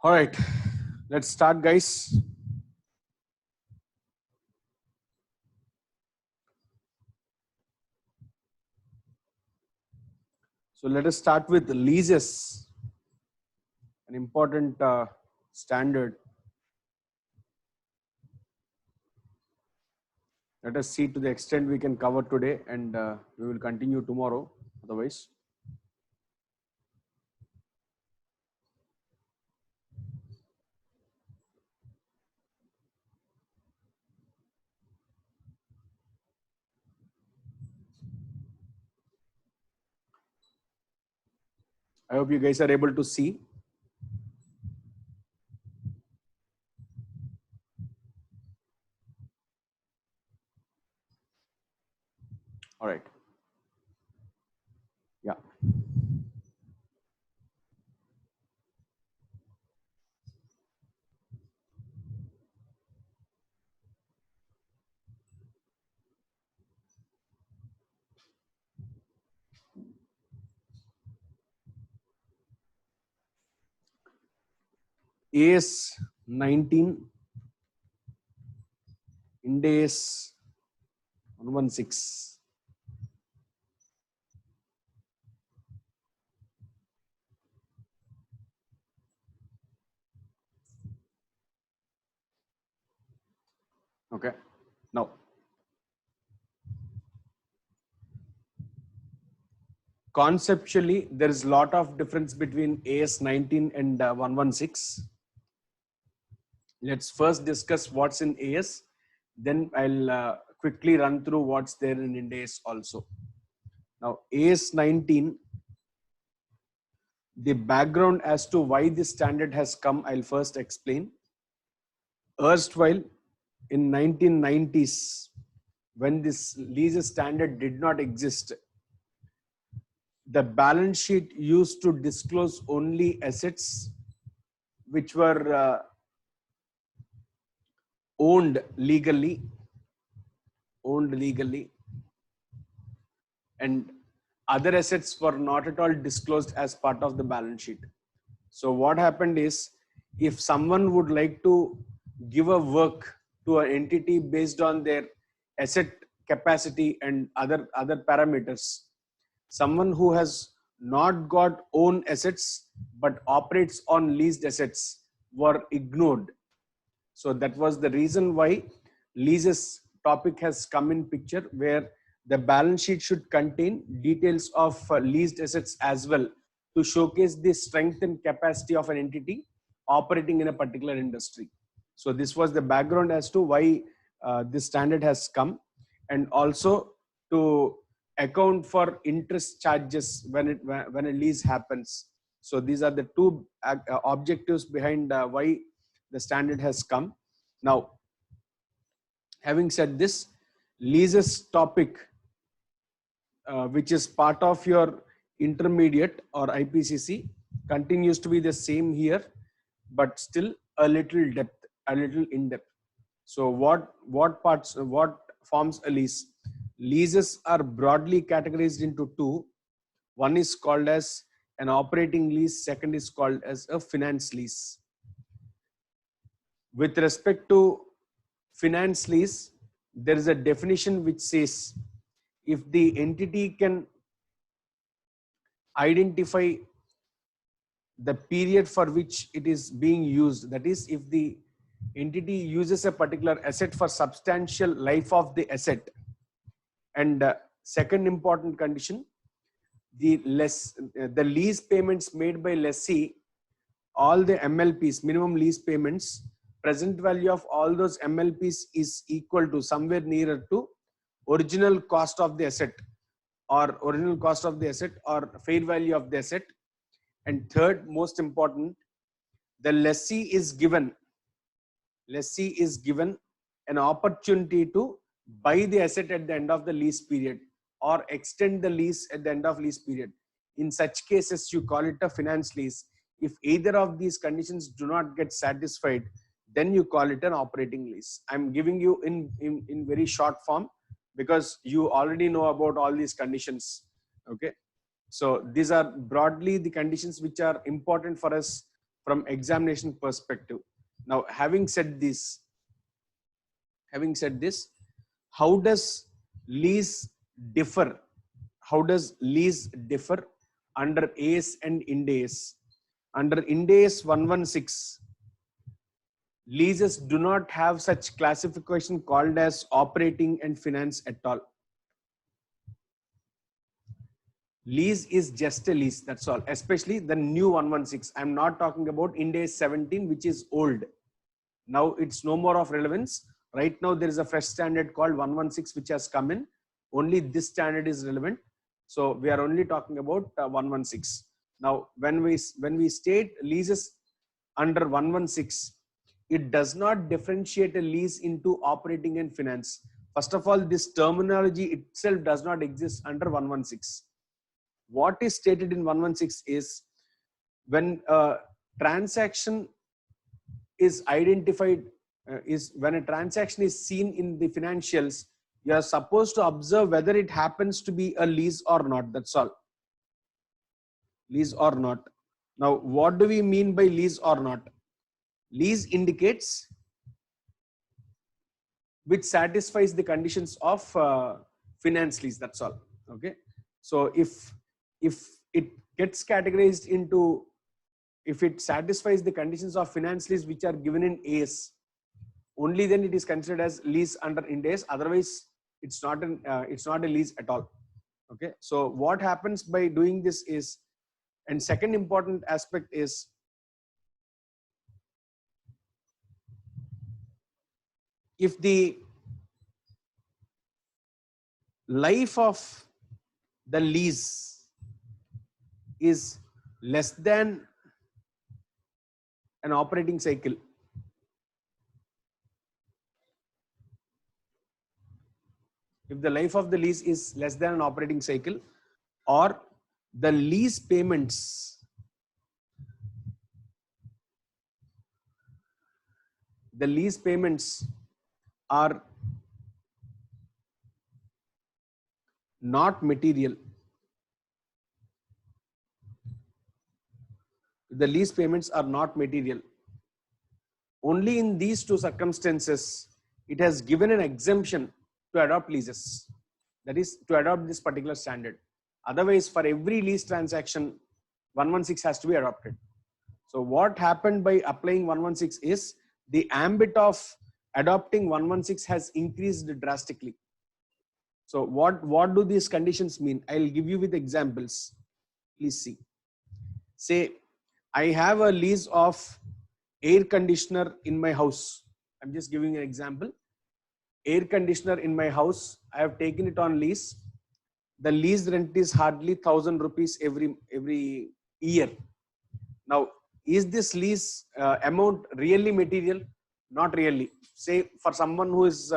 All right, let's start, guys. So let us start with leases, an important standard. Let us see to the extent we can cover today, and we will continue tomorrow. Otherwise, I hope you guys are able to see. All right. Yeah. AS 19, Ind AS 116. Okay. Now, conceptually, there is a lot of difference between AS 19 and 116. Let's first discuss what's in AS. Then I'll quickly run through what's there in Ind AS also. Now, AS 19, the background as to why this standard has come, I'll first explain. Erstwhile, in 1990s, when this lease standard did not exist, the balance sheet used to disclose only assets which were owned legally, and other assets were not at all disclosed as part of the balance sheet. So what happened is, if someone would like to give a work to an entity based on their asset capacity and other parameters, someone who has not got own assets but operates on leased assets were ignored. So that was the reason why leases topic has come in picture, where the balance sheet should contain details of leased assets as well, to showcase the strength and capacity of an entity operating in a particular industry. So this was the background as to why this standard has come, and also to account for interest charges when a lease happens. So these are the two objectives behind why the standard has come. Now, having said this, leases topic, which is part of your intermediate or IPCC, continues to be the same here, but still a little depth, a little in depth. So what forms a lease? Leases are broadly categorized into two. One is called as an operating lease, second is called as a finance lease. With respect to finance lease, there is a definition which says, if the entity can identify the period for which it is being used, that is, if the entity uses a particular asset for substantial life of the asset, and second important condition, the lease payments made by lessee, all the MLPs, minimum lease payments, present value of all those MLPs is equal to, somewhere nearer to, original cost of the asset, or fair value of the asset. And third, most important, the lessee is given an opportunity to buy the asset at the end of the lease period, or extend the lease at the end of lease period. In such cases, you call it a finance lease. If either of these conditions do not get satisfied, then you call it an operating lease. I'm giving you in very short form, because you already know about all these conditions. Okay, so these are broadly the conditions which are important for us from examination perspective. Now, having said this, how does lease differ? How does lease differ under AS and Ind AS? Under Ind AS 116, leases do not have such classification called as operating and finance at all. Lease is just a lease, that's all. Especially the new 116. I'm not talking about Ind AS 17, which is old. Now it's no more of relevance. Right now there is a fresh standard called 116 which has come in. Only this standard is relevant. So we are only talking about 116. Now when we state leases under 116, it does not differentiate a lease into operating and finance. First of all, this terminology itself does not exist under 116. What is stated in 116 is when a transaction is identified, is when a transaction is seen in the financials, you are supposed to observe whether it happens to be a lease or not. That's all. Lease or not. Now, what do we mean by lease or not? Lease indicates which satisfies the conditions of finance lease. That's all. Okay. So if it gets categorized into, if it satisfies the conditions of finance lease which are given in AS, only then it is considered as lease under Ind AS. Otherwise, it's not a lease at all. Okay. So what happens by doing this is, and second important aspect is, if the life of the lease is less than an operating cycle, if the life of the lease is less than an operating cycle, or the lease payments are not material, the lease payments are not material, only in these two circumstances it has given an exemption to adopt leases, that is to adopt this particular standard. Otherwise, for every lease transaction, 116 has to be adopted. So what happened by applying 116 is, the ambit of adopting 116 has increased drastically. So what do these conditions mean? I'll give you with examples. Please see. Say I have a lease of air conditioner in my house. I'm just giving an example. Air conditioner in my house, I have taken it on lease. The lease rent is hardly 1,000 rupees every year. Now, is this lease amount really material? Not really. Say for someone who is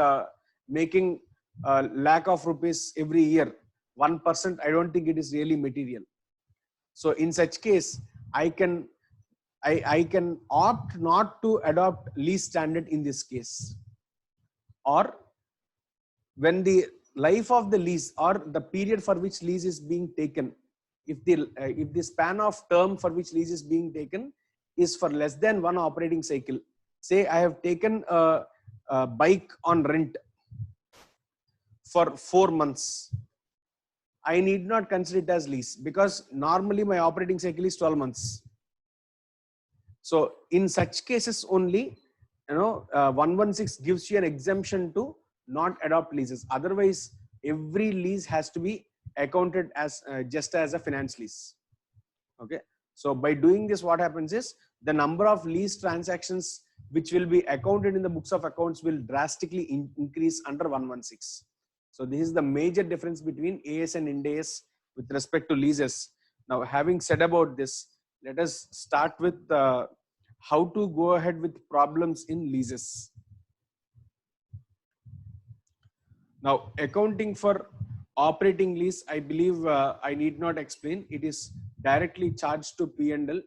making a lakh of rupees every year, 1%, I don't think it is really material. So in such case, I can opt not to adopt lease standard in this case. Or when the life of the lease or the period for which lease is being taken, if the span of term for which lease is being taken is for less than one operating cycle, say I have taken a bike on rent for 4 months, I need not consider it as lease, because normally my operating cycle is 12 months. So in such cases only, 116 gives you an exemption to not adopt leases. Otherwise, every lease has to be accounted as just as a finance lease. Okay. So by doing this, what happens is, the number of lease transactions which will be accounted in the books of accounts will drastically increase under 116. So this is the major difference between AS and Ind AS with respect to leases. Now, having said about this, let us start with how to go ahead with problems in leases. Now, accounting for operating lease, I believe I need not explain. It is directly charged to P&L.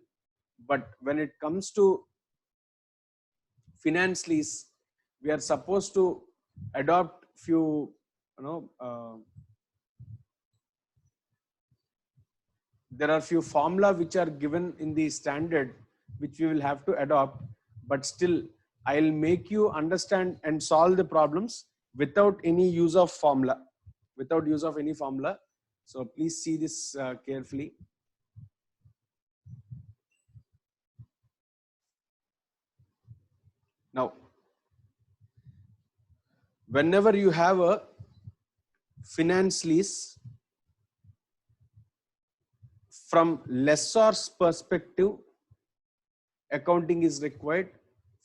But when it comes to finance lease, we are supposed to adopt few, there are few formula which are given in the standard which we will have to adopt, but still I'll make you understand and solve the problems without any use of formula, without use of any formula. So please see this carefully. Now, whenever you have a finance lease, from lessor's perspective, accounting is required.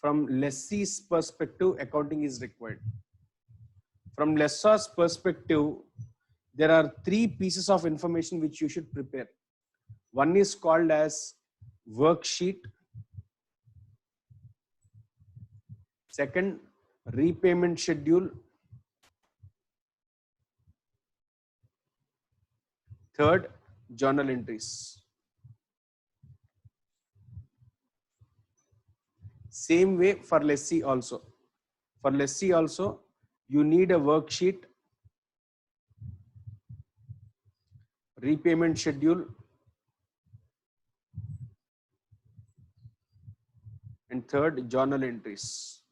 From lessee's perspective, accounting is required. From lessor's perspective, there are three pieces of information which you should prepare. One is called as worksheet. Second, repayment schedule. Third, journal entries. Same way for lessee also. For lessee also, you need a worksheet, repayment schedule, and third, journal entries.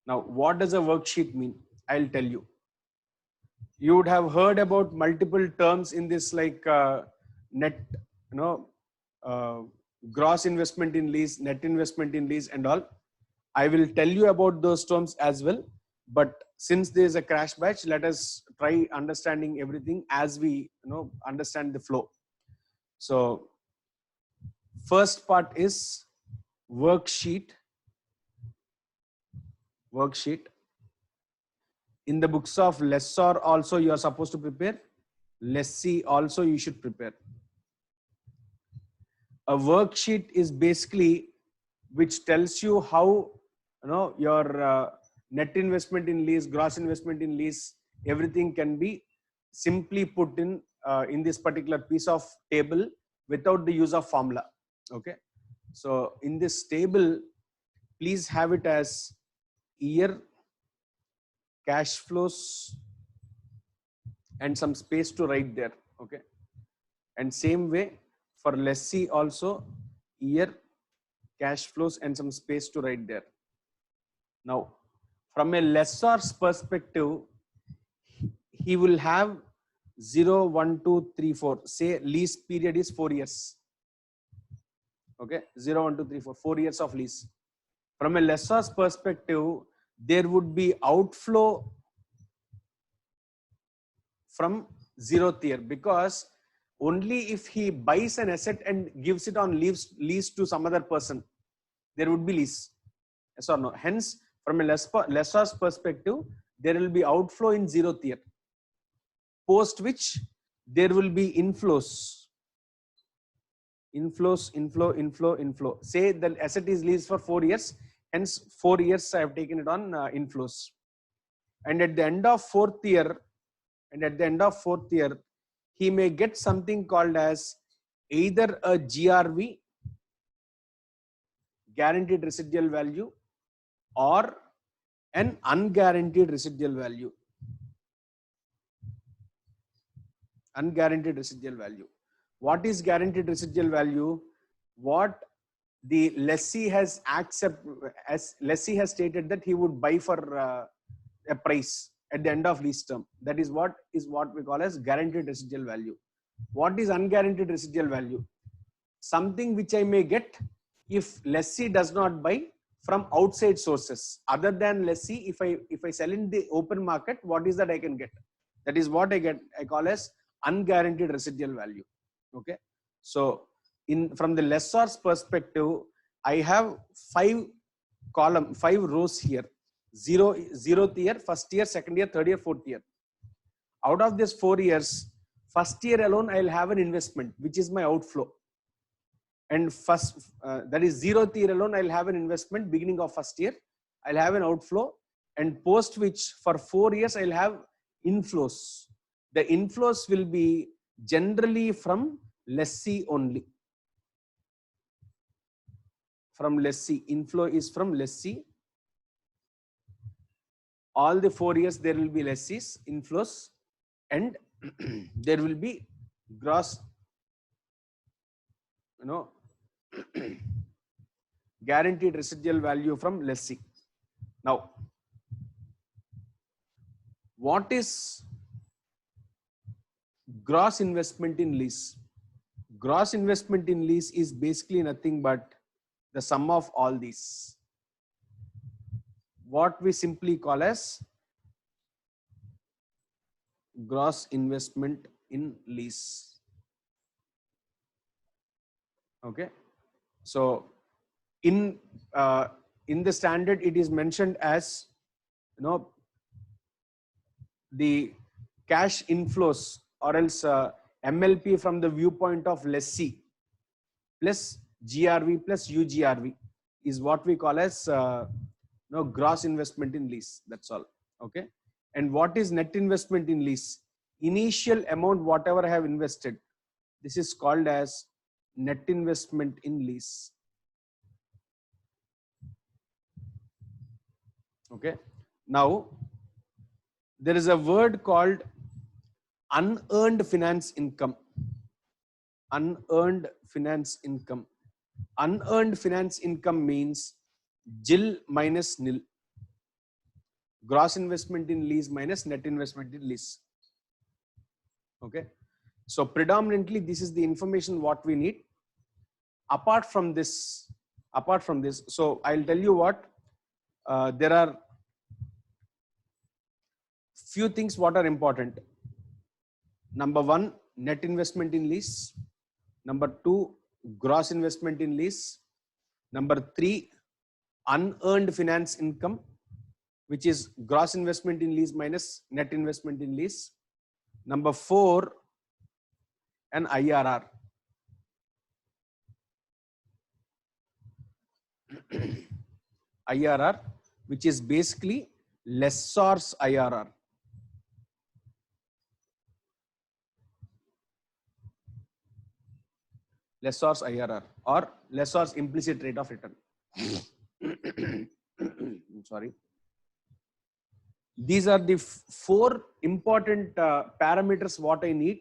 Now, what does a worksheet mean? I'll tell you. You would have heard about multiple terms in this, like net, gross investment in lease, net investment in lease, and all. I will tell you about those terms as well. But since there is a crash batch, let us try understanding everything as we understand the flow. So, first part is worksheet. Worksheet. In the books of lessor also you are supposed to prepare. Lessee also you should prepare. A worksheet is basically which tells you how your net investment in lease, gross investment in lease, everything can be simply put in this particular piece of table without the use of formula. Okay, so in this table, please have it as year, cash flows, and some space to write there. Okay, and same way for lessee also, year, cash flows, and some space to write there. Now, from a lessor's perspective, he will have 0, 1, 2, 3, 4. Say lease period is 4 years. Okay, 0, 1, 2, 3, 4, 4 years of lease. From a lessor's perspective, there would be outflow from 0th year, because only if he buys an asset and gives it on lease to some other person, there would be lease. Yes or no? Hence, from a lessor's perspective, there will be outflow in 0th year, post which there will be inflows. Inflows, inflow. Say the asset is leased for 4 years, hence 4 years I have taken it on inflows. And at the end of 4th year, he may get something called as either a GRV, guaranteed residual value, or an unguaranteed residual value. Unguaranteed residual value. What is guaranteed residual value? What the lessee has stated that he would buy for a price at the end of lease term. That is what we call as guaranteed residual value. What is unguaranteed residual value? Something which I may get if lessee does not buy from outside sources other than lessee. If I sell in the open market, what is that I can get? That is what I call as unguaranteed residual value. Okay, so from the lessor's perspective, I have 5 rows here. 0th year, 1st year, 2nd year, 3rd year, 4th year. Out of this 4 years, 1st year alone I'll have an investment which is my outflow, and that is 0th year alone I'll have an investment. Beginning of 1st year I'll have an outflow, and post which for 4 years I'll have inflows. The inflows will be generally from lessee only. From lessee, inflow is from lessee. All the 4 years there will be lessees inflows, and there will be gross guaranteed residual value from lessee. Now, what is gross investment in lease? Gross investment in lease is basically nothing but the sum of all these, what we simply call as gross investment in lease. Okay, so in the standard it is mentioned as, you know, the cash inflows or else MLP from the viewpoint of lessee plus GRV plus UGRV is what we call as gross investment in lease. That's all. Okay. And what is net investment in lease? Initial amount whatever I have invested, this is called as net investment in lease. Okay. Now there is a word called unearned finance income. Unearned finance income. Unearned finance income means GIL minus nil. Gross investment in lease minus net investment in lease. Okay. So predominantly this is the information what we need. Apart from this, so I'll tell you what, there are few things what are important. Number one, net investment in lease. Number two, gross investment in lease. Number three, unearned finance income, which is gross investment in lease minus net investment in lease. Number four, an IRR. IRR, which is basically lessor's IRR. Lessor's IRR or lessor's implicit rate of return. Sorry. These are the four important parameters what I need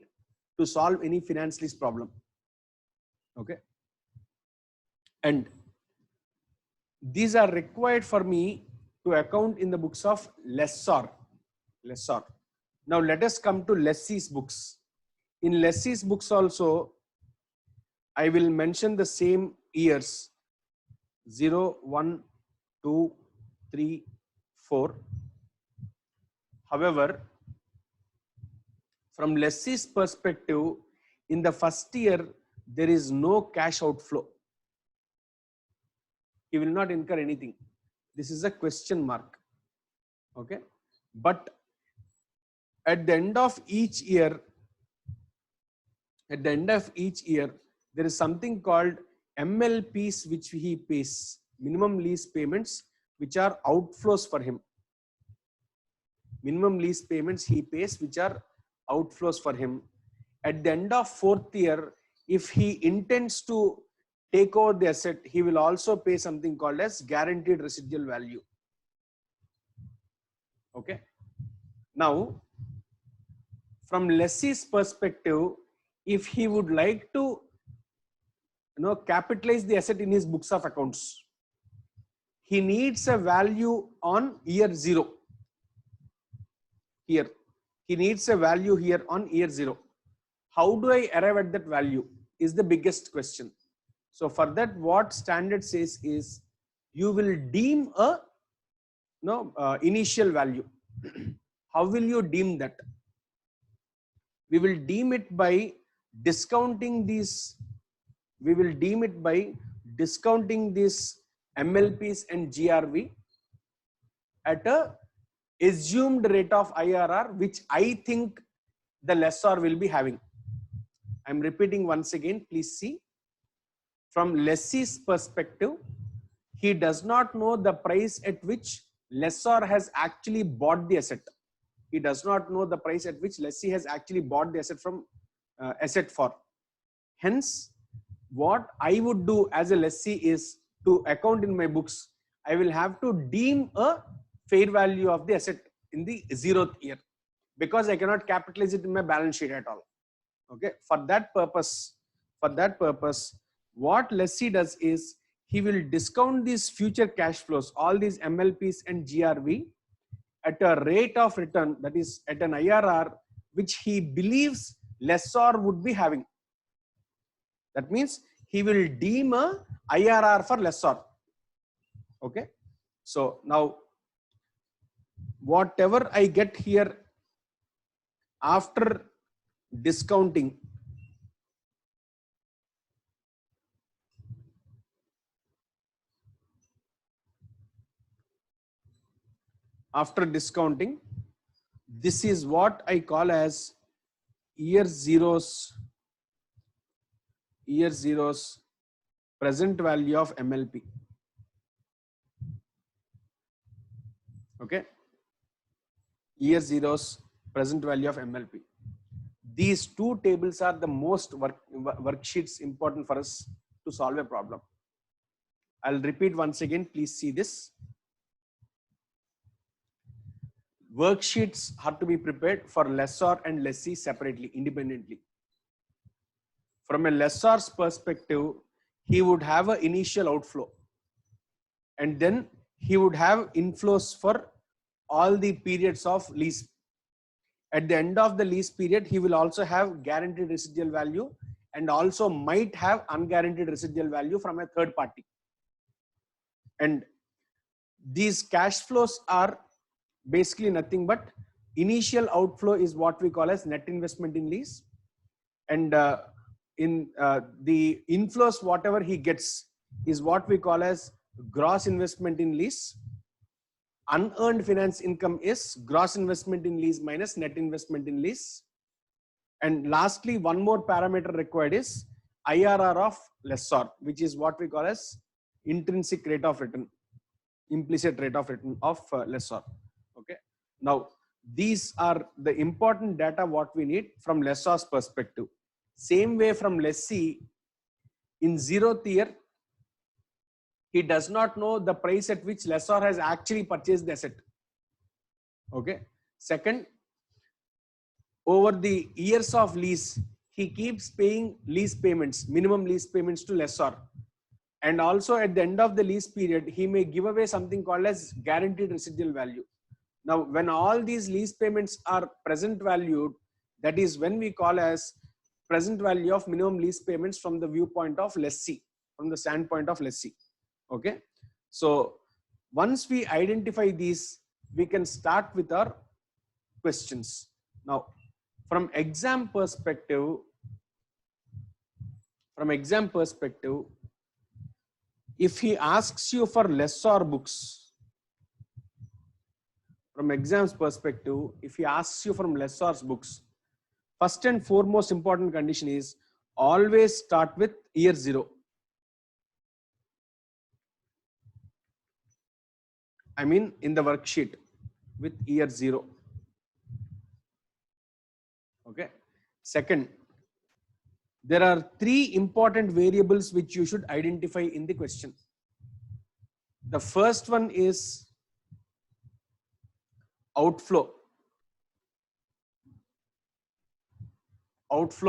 to solve any finance lease problem. Okay. And these are required for me to account in the books of lessor. Now let us come to lessee's books. In lessee's books also, I will mention the same years 0, 1, 2, 3, 4. However, from lessee's perspective, in the first year, there is no cash outflow. He will not incur anything. This is a question mark. Okay. But at the end of each year, there is something called MLPs which he pays, minimum lease payments, which are outflows for him. Minimum lease payments he pays, which are outflows for him. At the end of fourth year, if he intends to take over the asset, he will also pay something called as guaranteed residual value. Okay. Now, from lessee's perspective, if he would like to capitalize the asset in his books of accounts, he needs a value on year 0. Here, he needs a value here on year 0. How do I arrive at that value is the biggest question. So for that, what standard says is you will deem a initial value. How will you deem that? We will deem it by discounting these. We will deem it by discounting these MLPs and GRV at a assumed rate of IRR, which I think the lessor will be having. I'm repeating once again, please see. From lessee's perspective, he does not know the price at which lessor has actually bought the asset. He does not know the price at which lessee has actually bought the asset from asset for. Hence, what I would do as a lessee is to account in my books, I will have to deem a fair value of the asset in the 0th year, because I cannot capitalize it in my balance sheet at all. Okay. For that purpose, what lessee does is he will discount these future cash flows, all these MLPs and GRV, at a rate of return, that is at an IRR, which he believes lessor would be having. That means he will deem a IRR for lessor. Okay. So now whatever I get here after discounting, this is what I call as year zeros present value of MLP. Okay. Year zeros present value of MLP. These two tables are the most worksheets important for us to solve a problem. I'll repeat once again, please see this. Worksheets have to be prepared for lessor and lessee separately, independently. From a lessor's perspective, he would have an initial outflow, and then he would have inflows for all the periods of lease. At the end of the lease period, he will also have guaranteed residual value and also might have unguaranteed residual value from a third party. And these cash flows are basically nothing but initial outflow is what we call as net investment in lease, and the inflows whatever he gets is what we call as gross investment in lease. Unearned finance income is gross investment in lease minus net investment in lease. And lastly, one more parameter required is IRR of lessor, which is what we call as intrinsic rate of return, implicit rate of return of lessor. Okay. Now, these are the important data what we need from lessor's perspective. Same way from lessee, in 0th year, he does not know the price at which lessor has actually purchased the asset. Okay. Second, over the years of lease, he keeps paying lease payments, minimum lease payments to lessor. And also at the end of the lease period, he may give away something called as guaranteed residual value. Now, when all these lease payments are present valued, that is when we call as present value of minimum lease payments from the viewpoint of lessee, from the standpoint of lessee. Okay. So once we identify these, we can start with our questions. Now, from exam perspective, if he asks you for lessor books, from exam's perspective, if he asks you from lessor's books, first and foremost important condition is always start with year 0. I mean in the worksheet with year 0. Okay. Second, there are 3 important variables which you should identify in the question. The first one is outflow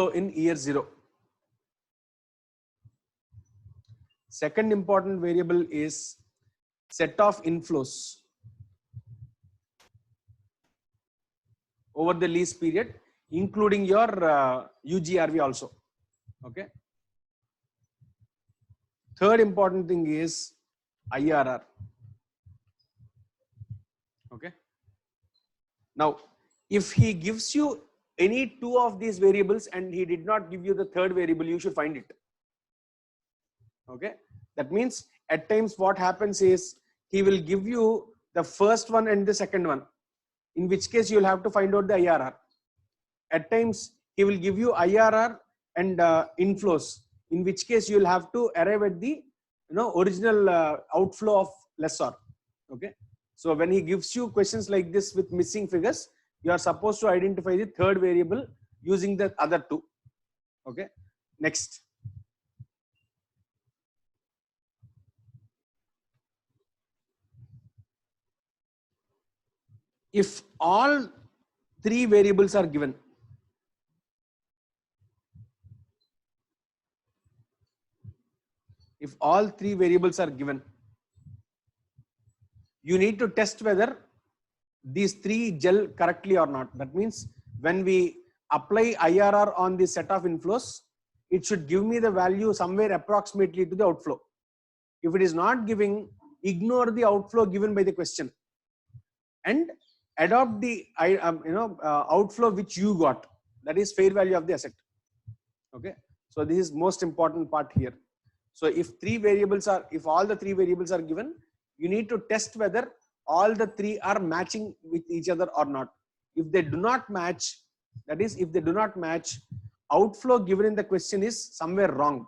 in year 0. Second important variable is set of inflows over the lease period, including your UGRV also. Okay. Third important thing is IRR. Okay. Now, if he gives you any 2 of these variables and he did not give you the third variable, you should find it. Okay. That means at times what happens is he will give you the first one and the second one, in which case you will have to find out the IRR. At times he will give you IRR and inflows, in which case you will have to arrive at the original outflow of lessor. Okay. So when he gives you questions like this with missing figures, you are supposed to identify the third variable using the other 2. Okay. Next. If all 3 variables are given, if all three variables are given, you need to test whether these three gel correctly or not. That means when we apply IRR on the set of inflows, it should give me the value somewhere approximately to the outflow. If it is not giving, ignore the outflow given by the question and adopt the outflow which you got, that is fair value of the asset. Okay, so this is most important part here. So if all the three variables are given, you need to test whether all the three are matching with each other or not. If they do not match, that is, if they do not match, outflow given in the question is somewhere wrong.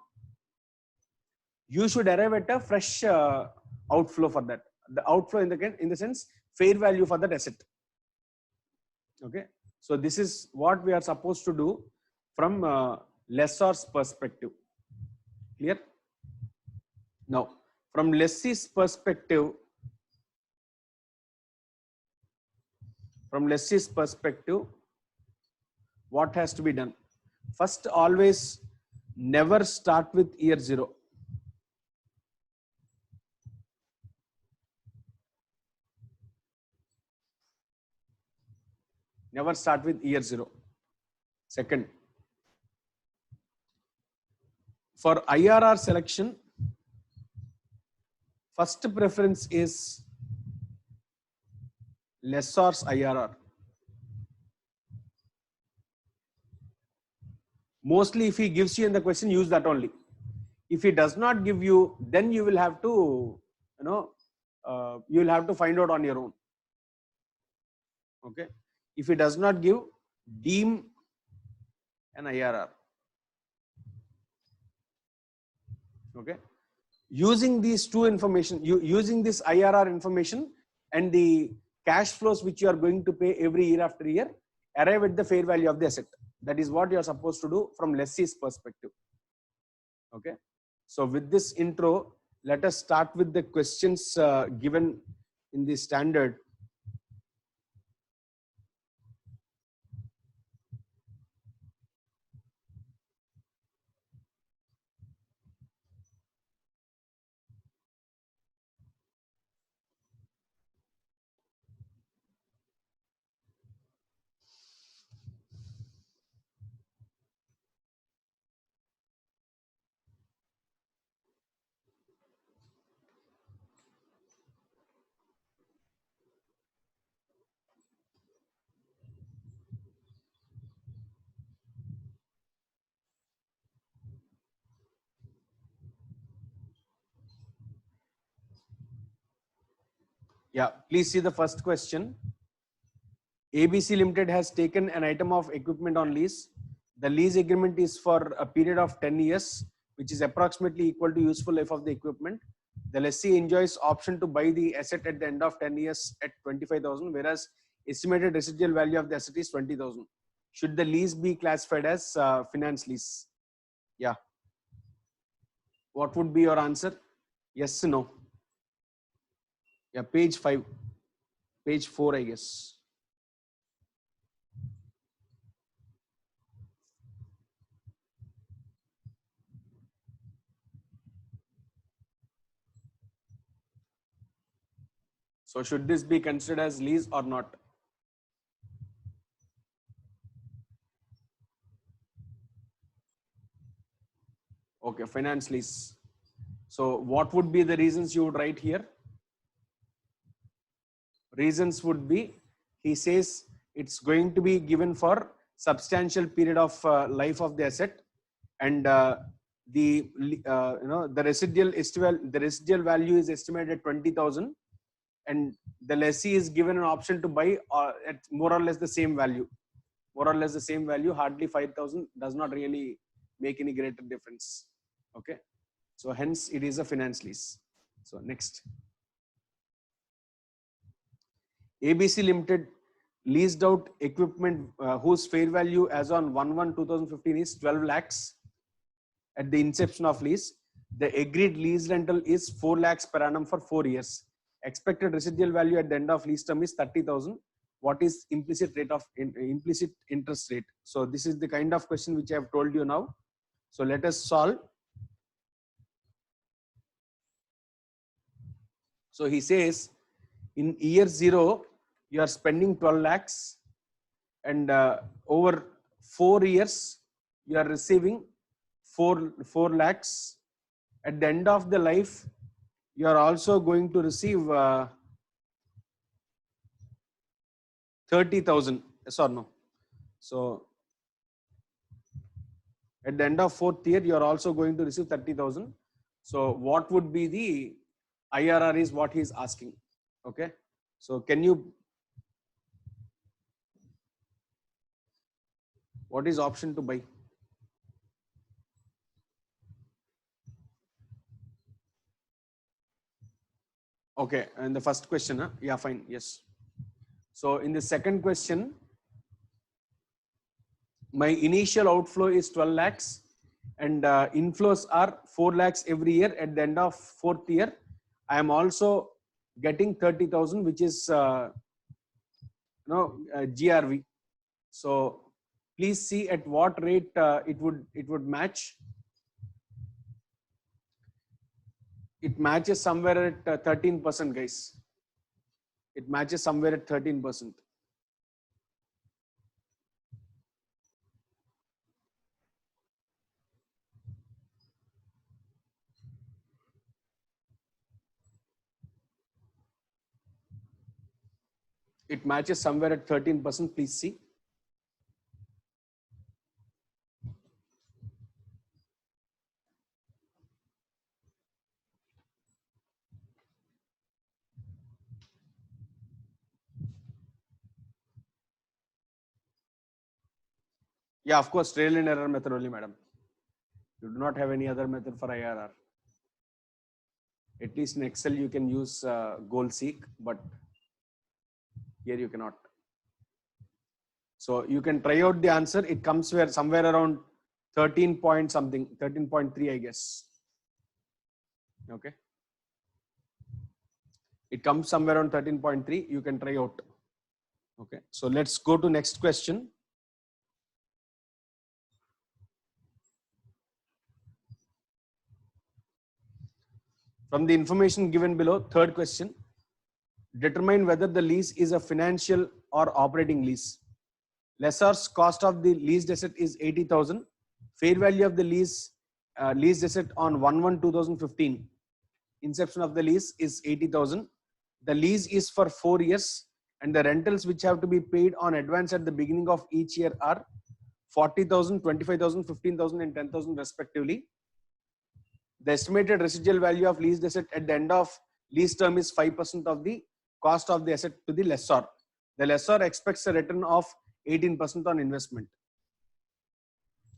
You should arrive at a fresh outflow for that. The outflow in the sense fair value for that asset. Okay, so this is what we are supposed to do from lessor's perspective. Clear? Now, from lessee's perspective, what has to be done? First, always never start with year zero. Never start with year zero. Second, for IRR selection, first preference is lessor's IRR. Mostly if he gives you in the question, use that only. If he does not give you, then you will have to, you will have to find out on your own. Okay. If he does not give, deem an IRR. Okay. Using these two information, using this IRR information and the cash flows which you are going to pay every year after year, arrive at the fair value of the asset. That is what you are supposed to do from lessee's perspective. Okay. So with this intro, let us start with the questions given in the standard. Yeah, please see the first question. ABC Limited has taken an item of equipment on lease. The lease agreement is for a period of 10 years, which is approximately equal to useful life of the equipment. The lessee enjoys option to buy the asset at the end of 10 years at 25,000, whereas estimated residual value of the asset is 20,000. Should the lease be classified as finance lease? Yeah. What would be your answer? Yes, no. Yeah, page 5, page 4, I guess. So should this be considered as lease or not? Okay, finance lease. So what would be the reasons you would write here? Reasons would be, he says it's going to be given for substantial period of life of the asset, and the residual value is estimated at 20,000, and the lessee is given an option to buy at more or less the same value. More or less the same value, hardly 5,000, does not really make any greater difference. Okay, so hence it is a finance lease. So next. ABC Limited leased out equipment whose fair value as on 1/1/2015 is 12 lakhs at the inception of lease. The agreed lease rental is 4 lakhs per annum for 4 years. Expected residual value at the end of lease term is 30,000. What is implicit interest rate? So this is the kind of question which I have told you now. So let us solve. So he says in year 0, you are spending 12 lakhs and over 4 years, you are receiving 4 lakhs. At the end of the life, you are also going to receive 30,000. Yes or no? So at the end of 4th year, you are also going to receive 30,000. So what would be the IRR is what he is asking. Okay. So can you, what is option to buy? Okay. And the first question, huh? Yeah, fine. Yes. So in the second question, my initial outflow is 12 lakhs and inflows are 4 lakhs every year. At the end of 4th year, I am also getting 30,000, which is GRV. So please see at what rate it would match. It matches somewhere at 13%, guys. It matches somewhere at 13%. It matches somewhere at 13%. Please see. Yeah, of course, trial and error method only, madam. You do not have any other method for IRR. At least in Excel, you can use goal seek, but here you cannot. So you can try out the answer. It comes where somewhere around 13 point something, 13.3, I guess. Okay. It comes somewhere around 13.3. You can try out. Okay. So let's go to next question. From the information given below, third question, determine whether the lease is a financial or operating lease. Lessor's cost of the leased asset is 80,000. Fair value of the leased asset on 1/1/2015. Inception of the lease is 80,000. The lease is for 4 years and the rentals which have to be paid on advance at the beginning of each year are 40,000, 25,000, 15,000 and 10,000 respectively. The estimated residual value of leased asset at the end of lease term is 5% of the cost of the asset to the lessor. The lessor expects a return of 18% on investment.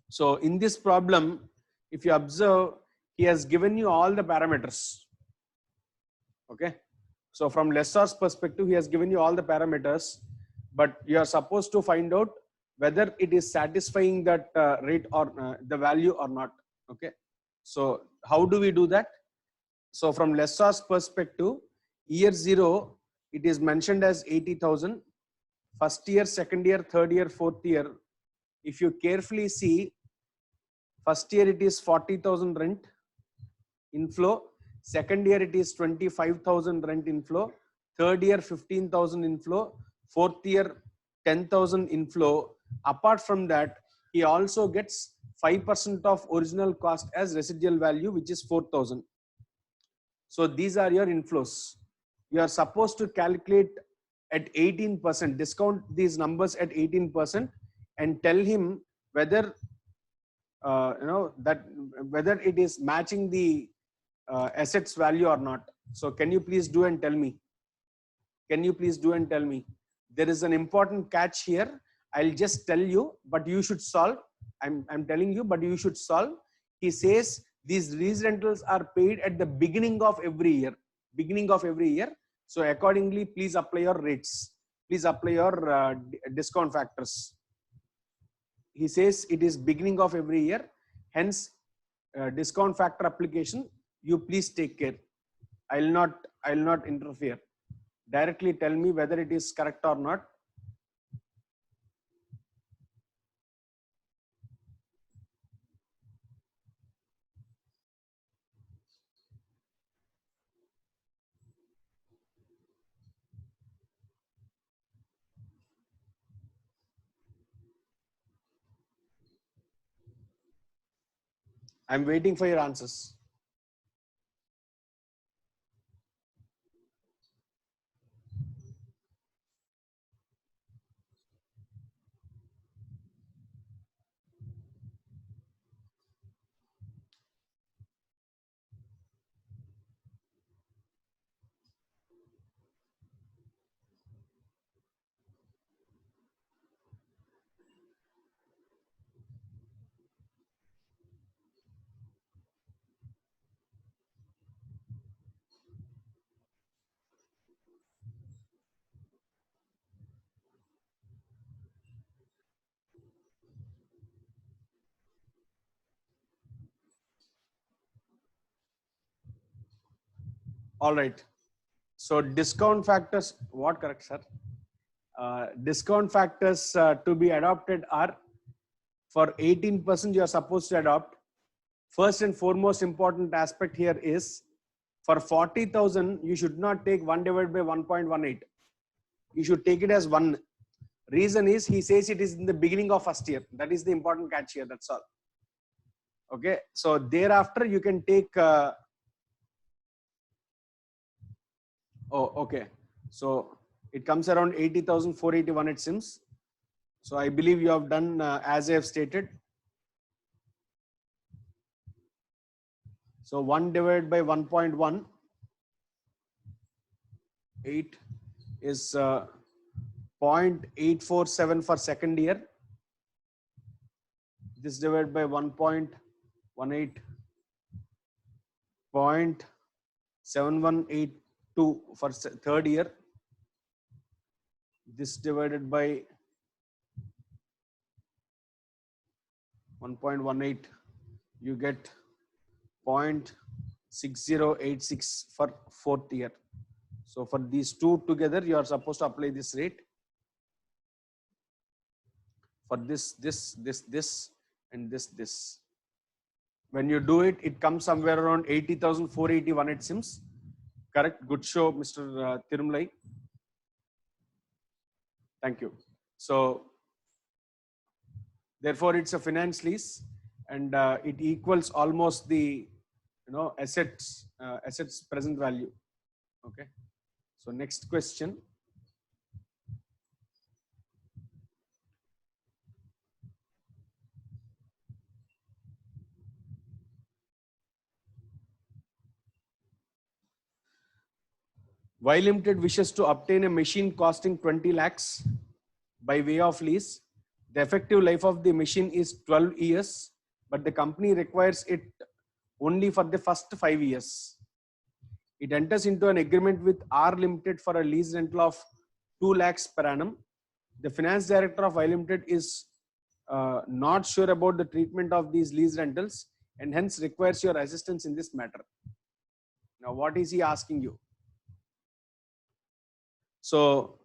So in this problem, if you observe, he has given you all the parameters. Okay. So from lessor's perspective, he has given you all the parameters, but you are supposed to find out whether it is satisfying that rate or the value or not. Okay. So how do we do that? So from lessor's perspective, year 0, it is mentioned as 80,000. First year, second year, third year, fourth year. If you carefully see, first year it is 40,000 rent inflow. Second year it is 25,000 rent inflow. Third year 15,000 inflow. Fourth year 10,000 inflow. Apart from that, he also gets 5% of original cost as residual value, which is 4,000. So these are your inflows. You are supposed to calculate at 18%, discount these numbers at 18% and tell him whether that whether it is matching the assets value or not. So can you please do and tell me? Can you please do and tell me? There is an important catch here. I'll just tell you, but you should solve. I'm telling you, but you should solve. He says these lease rentals are paid at the beginning of every year. Beginning of every year. So accordingly, please apply your rates. Please apply your discount factors. He says it is beginning of every year. Hence, discount factor application. You please take care. I'll not interfere. Directly tell me whether it is correct or not. I'm waiting for your answers. All right. So discount factors, what correct, sir? Discount factors to be adopted are for 18% you are supposed to adopt. First and foremost important aspect here is for 40,000, you should not take 1 divided by 1.18. You should take it as 1. Reason is he says it is in the beginning of first year. That is the important catch here. That's all. Okay. So thereafter you can take. Okay. So it comes around 80,481 it seems. So I believe you have done as I have stated. So 1 divided by 1.18 is 0.847 for second year. This divided by 1.18, 0.7182 for third year. This divided by 1.18, you get 0.6086 for fourth year. So for these two together, you are supposed to apply this rate. For this, and this. When you do it, it comes somewhere around 80,481 it seems. Correct? Good show, Mr. Tirumlai. Thank you. So therefore it's a finance lease and it equals almost the assets present value. Okay. So next question. Y Limited wishes to obtain a machine costing 20 lakhs by way of lease. The effective life of the machine is 12 years, but the company requires it only for the first 5 years. It enters into an agreement with R Limited for a lease rental of 2 lakhs per annum. The finance director of Y Limited is not sure about the treatment of these lease rentals and hence requires your assistance in this matter. Now, what is he asking you? So,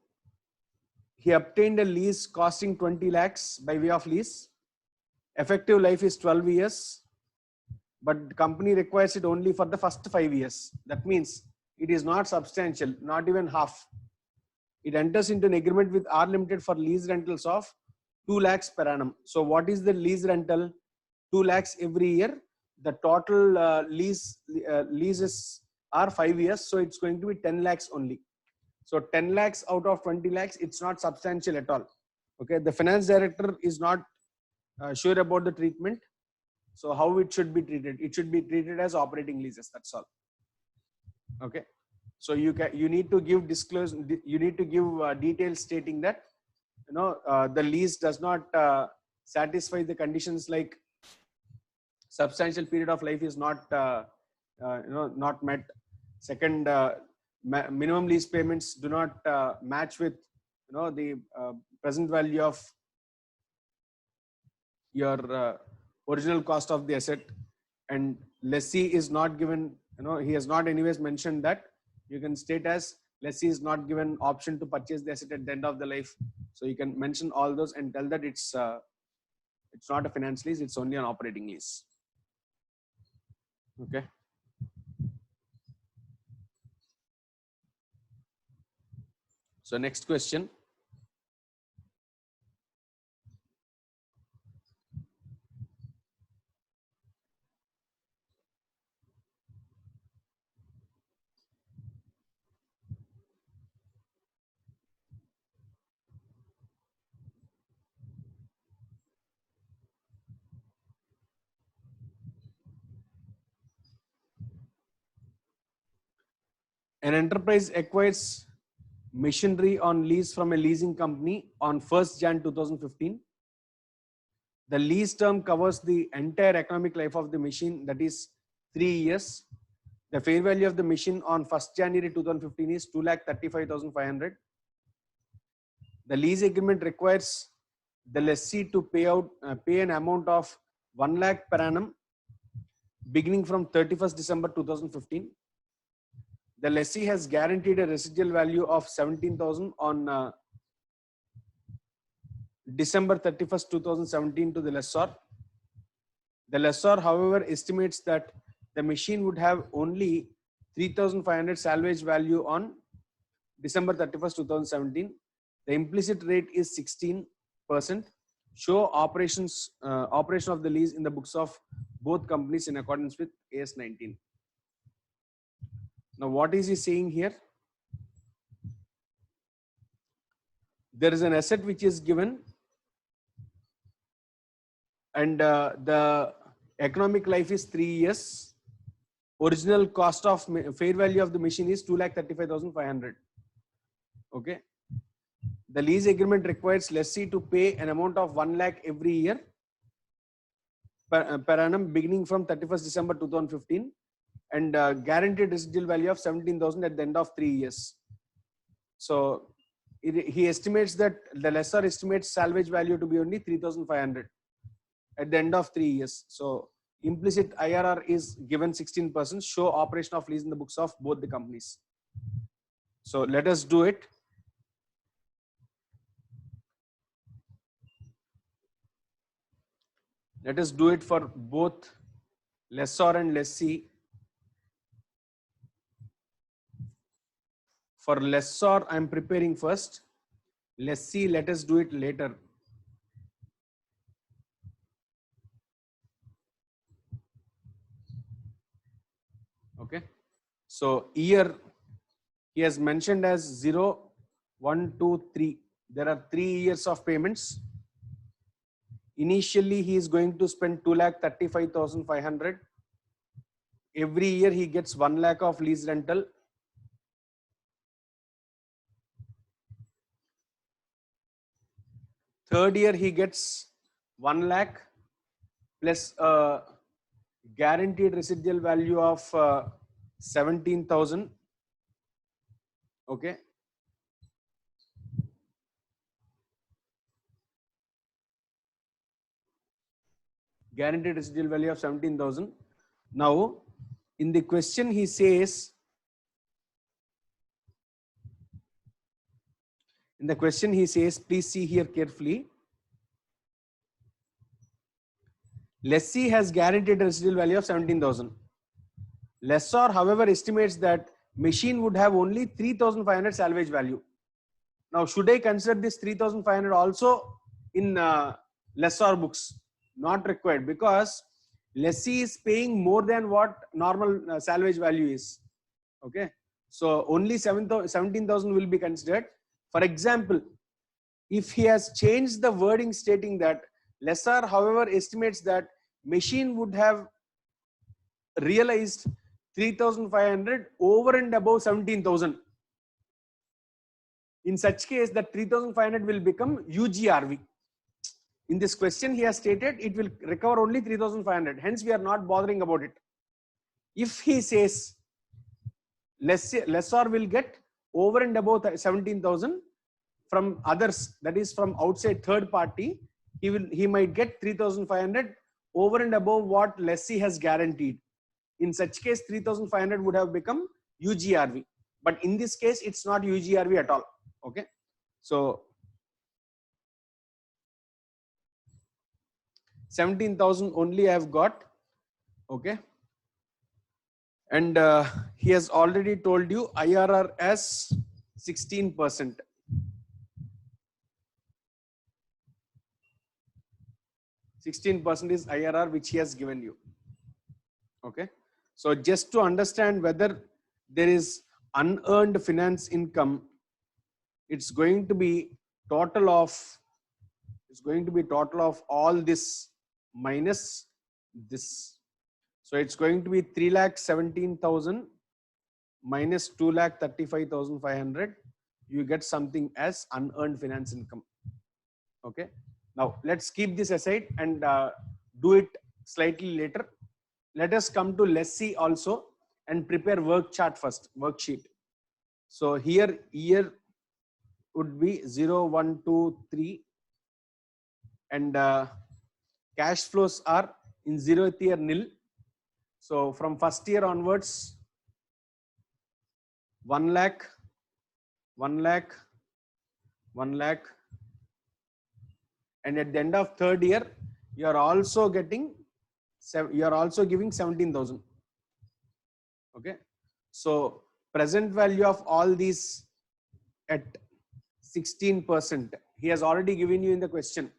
he obtained a lease costing 20 lakhs by way of lease. Effective life is 12 years, but the company requires it only for the first 5 years. That means it is not substantial, not even half. It enters into an agreement with R Limited for lease rentals of 2 lakhs per annum. So what is the lease rental? 2 lakhs every year. The total leases are 5 years. So it's going to be 10 lakhs only. So 10 lakhs out of 20 lakhs, it's not substantial at all. Okay. The finance director is not sure about the treatment. So how it should be treated? It should be treated as operating leases. That's all. Okay. So you need to give details stating that the lease does not satisfy the conditions like substantial period of life is not not met. Second, minimum lease payments do not match with the present value of your original cost of the asset, and lessee is not given, he has not anyways mentioned that. You can state as lessee is not given option to purchase the asset at the end of the life. So you can mention all those and tell that it's not a finance lease, it's only an operating lease. Okay. So next question. An enterprise acquires machinery on lease from a leasing company on 1st Jan 2015. The lease term covers the entire economic life of the machine, that is 3 years. The fair value of the machine on 1st January 2015 is 2,35,500. The lease agreement requires the lessee to pay an amount of 1 lakh per annum beginning from 31st December 2015. The lessee has guaranteed a residual value of 17,000 on December 31st, 2017 to the lessor. The lessor, however, estimates that the machine would have only 3,500 salvage value on December 31st, 2017. The implicit rate is 16%. Show operation of the lease in the books of both companies in accordance with AS 19. Now, what is he saying here? There is an asset which is given, and the economic life is 3 years. Original cost of fair value of the machine is 2,35,500. Okay. The lease agreement requires lessee to pay an amount of 1 lakh every year per annum beginning from 31st December 2015 and guaranteed residual value of 17,000 at the end of 3 years. So he estimates that the lessor estimates salvage value to be only 3,500 at the end of 3 years. So implicit IRR is given 16%. Show operation of lease in the books of both the companies. So let us do it. Let us do it for both lessor and lessee. For lessor, I am preparing first. Lessee, let us do it later. Okay. So year he has mentioned as 0, 1, 2, 3. There are 3 years of payments. Initially, he is going to spend 2,35,500. Every year he gets 1 lakh of lease rental. Third year he gets 1 lakh plus guaranteed residual value of 17,000. Okay. Guaranteed residual value of 17,000. Now, in the question he says, please see here carefully. Lessee has guaranteed residual value of 17,000. Lessor, however, estimates that machine would have only 3,500 salvage value. Now, should I consider this 3,500 also in lessor books? Not required, because lessee is paying more than what normal salvage value is. Okay. So only 17,000 will be considered. For example, if he has changed the wording stating that lessor, however, estimates that machine would have realized 3,500 over and above 17,000. In such case, that 3,500 will become UGRV. In this question, he has stated it will recover only 3,500. Hence, we are not bothering about it. If he says lessor will get over and above 17,000 from others, that is from outside third party, he might get 3,500 over and above what lessee has guaranteed. In such case, 3,500 would have become UGRV. But in this case, it's not UGRV at all. Okay. So 17,000 only I have got. Okay. And he has already told you IRR as 16%. 16% is IRR which he has given you. Okay. So just to understand whether there is unearned finance income, it's going to be total of all this minus this. So it's going to be 3,17,000 minus 2,35,500, you get something as unearned finance income. Okay. Now let's keep this aside and do it slightly later. Let us come to lessee also and prepare work chart first, worksheet. So here year would be 0, 1, 2, 3, and cash flows are in 0th year nil. So from first year onwards, 1 lakh, 1 lakh, 1 lakh, and at the end of third year, you are also getting, you are also giving 17,000. Okay. So present value of all these at 16%, he has already given you in the question.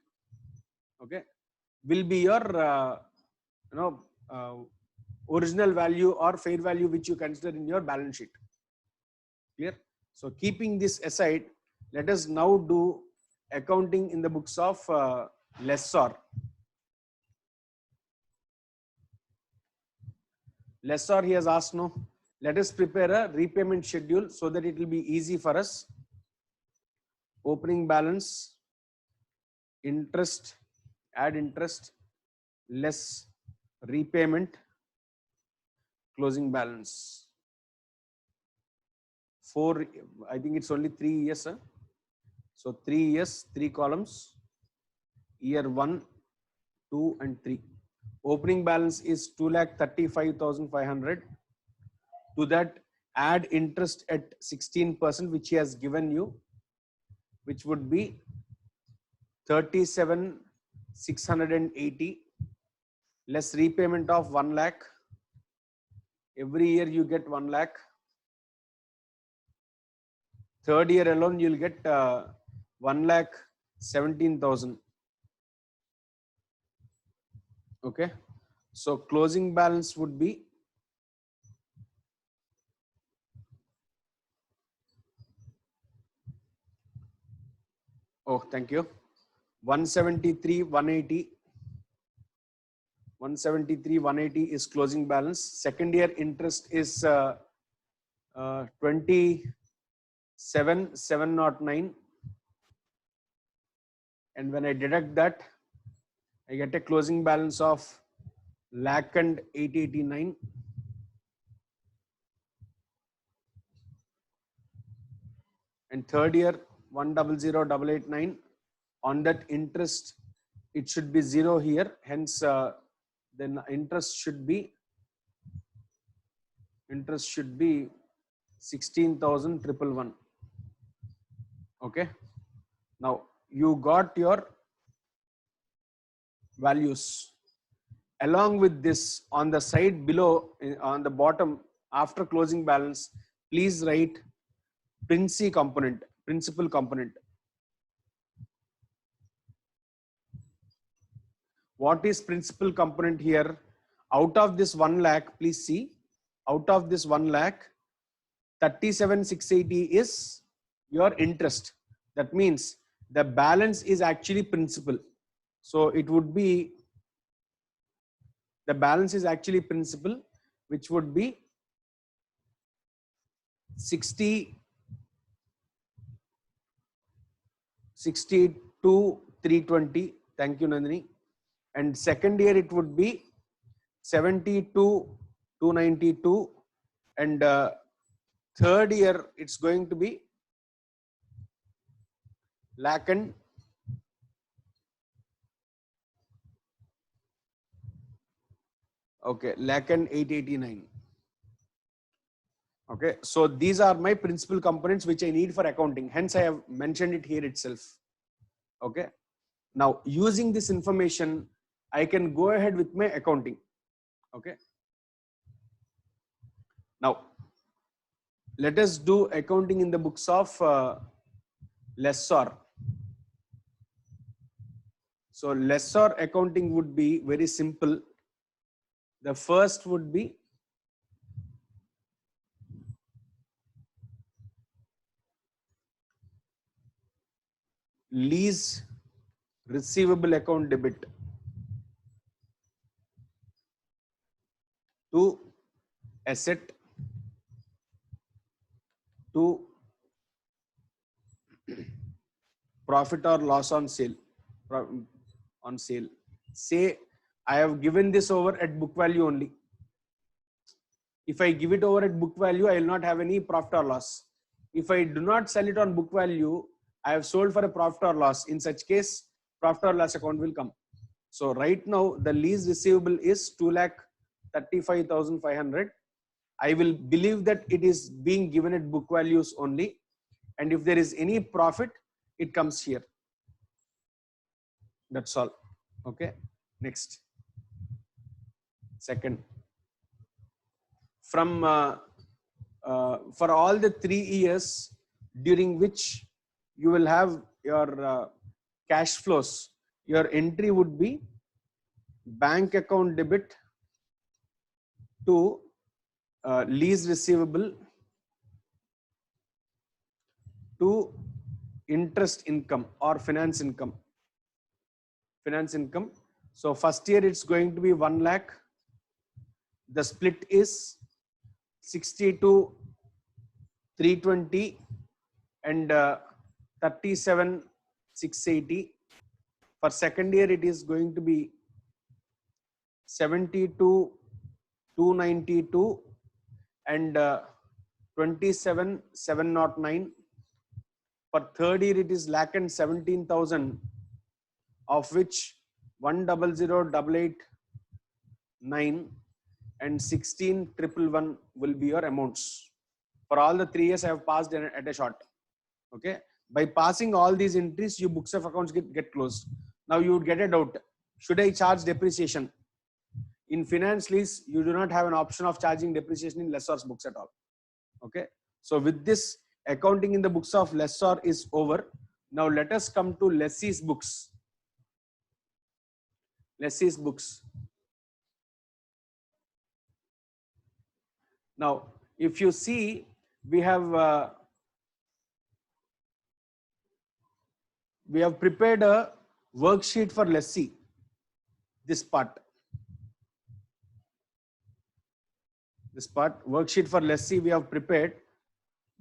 Okay, will be your original value or fair value which you consider in your balance sheet. Clear? So keeping this aside, let us now do accounting in the books of lessor. Lessor, he has asked, no, let us prepare a repayment schedule so that it will be easy for us. Opening balance, interest, add interest, less repayment, closing balance. I think it's only 3 years. Huh? So 3 years, 3 columns, year 1, 2, and 3. Opening balance is 2,35,500. To that, add interest at 16%, which he has given you, which would be 37,680, less repayment of 1 lakh. Every year you get 1 lakh. Third year alone, you'll get 1,17,000. Okay. So closing balance would be thank you. 173,180. 173,180 is closing balance. Second year interest is 27,709. And when I deduct that, I get a closing balance of 1,0889. And third year, 100,889. On that interest, it should be 0 here. Hence, then interest should be 16,111. Okay. Now you got your values. Along with this, on the side below, on the bottom, after closing balance, please write principal component. What is principal component here? Out of this 1 lakh, please see, out of this 1 lakh, 37,680 is your interest. That means the balance is actually principal. So it would be, the balance is actually principal, which would be 62,320. Thank you, Nandini. And second year it would be 72,292. And third year it's going to be lakh and 889. Okay, so these are my principal components which I need for accounting. Hence, I have mentioned it here itself. Okay. Now, using this information, I can go ahead with my accounting. Okay. Now, let us do accounting in the books of lessor. So, lessor accounting would be very simple. The first would be lease receivable account debit to asset to profit or loss on sale. On sale. Say I have given this over at book value only. If I give it over at book value, I will not have any profit or loss. If I do not sell it on book value, I have sold for a profit or loss. In such case, profit or loss account will come. So right now, the lease receivable is 2,35,500. I will believe that it is being given at book values only. And if there is any profit, it comes here. That's all. Okay. Next. Second. From for all the 3 years during which you will have your cash flows, your entry would be bank account debit to lease receivable to interest income or finance income. Finance income. So first year it's going to be 1 lakh. The split is 60 to 320 and 37 680. For second year it is going to be 70 to 292 and 27 709. For third year it is 1,17,000, of which 100,889 and 16,111 will be your amounts. For all the 3 years I have passed at a shot. Okay. By passing all these entries, your books of accounts get closed. Now you would get a doubt. Should I charge depreciation? In finance lease, you do not have an option of charging depreciation in lessor's books at all. Okay. So with this, accounting in the books of lessor is over. Now let us come to lessee's books. Lessee's books. Now, if you see, we have prepared a worksheet for lessee. This part worksheet for lessee we have prepared.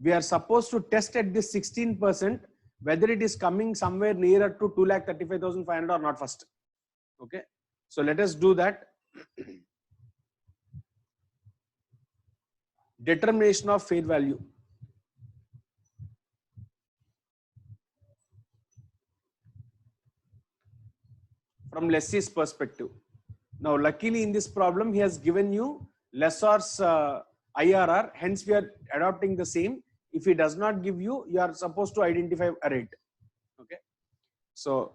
We are supposed to test at this 16% whether it is coming somewhere nearer to 2,35,500 or not first. Okay. So let us do that. Determination of fair value. From lessee's perspective. Now, luckily in this problem, he has given you lessor's IRR. Hence, we are adopting the same. If he does not give you, you are supposed to identify a rate. Okay. So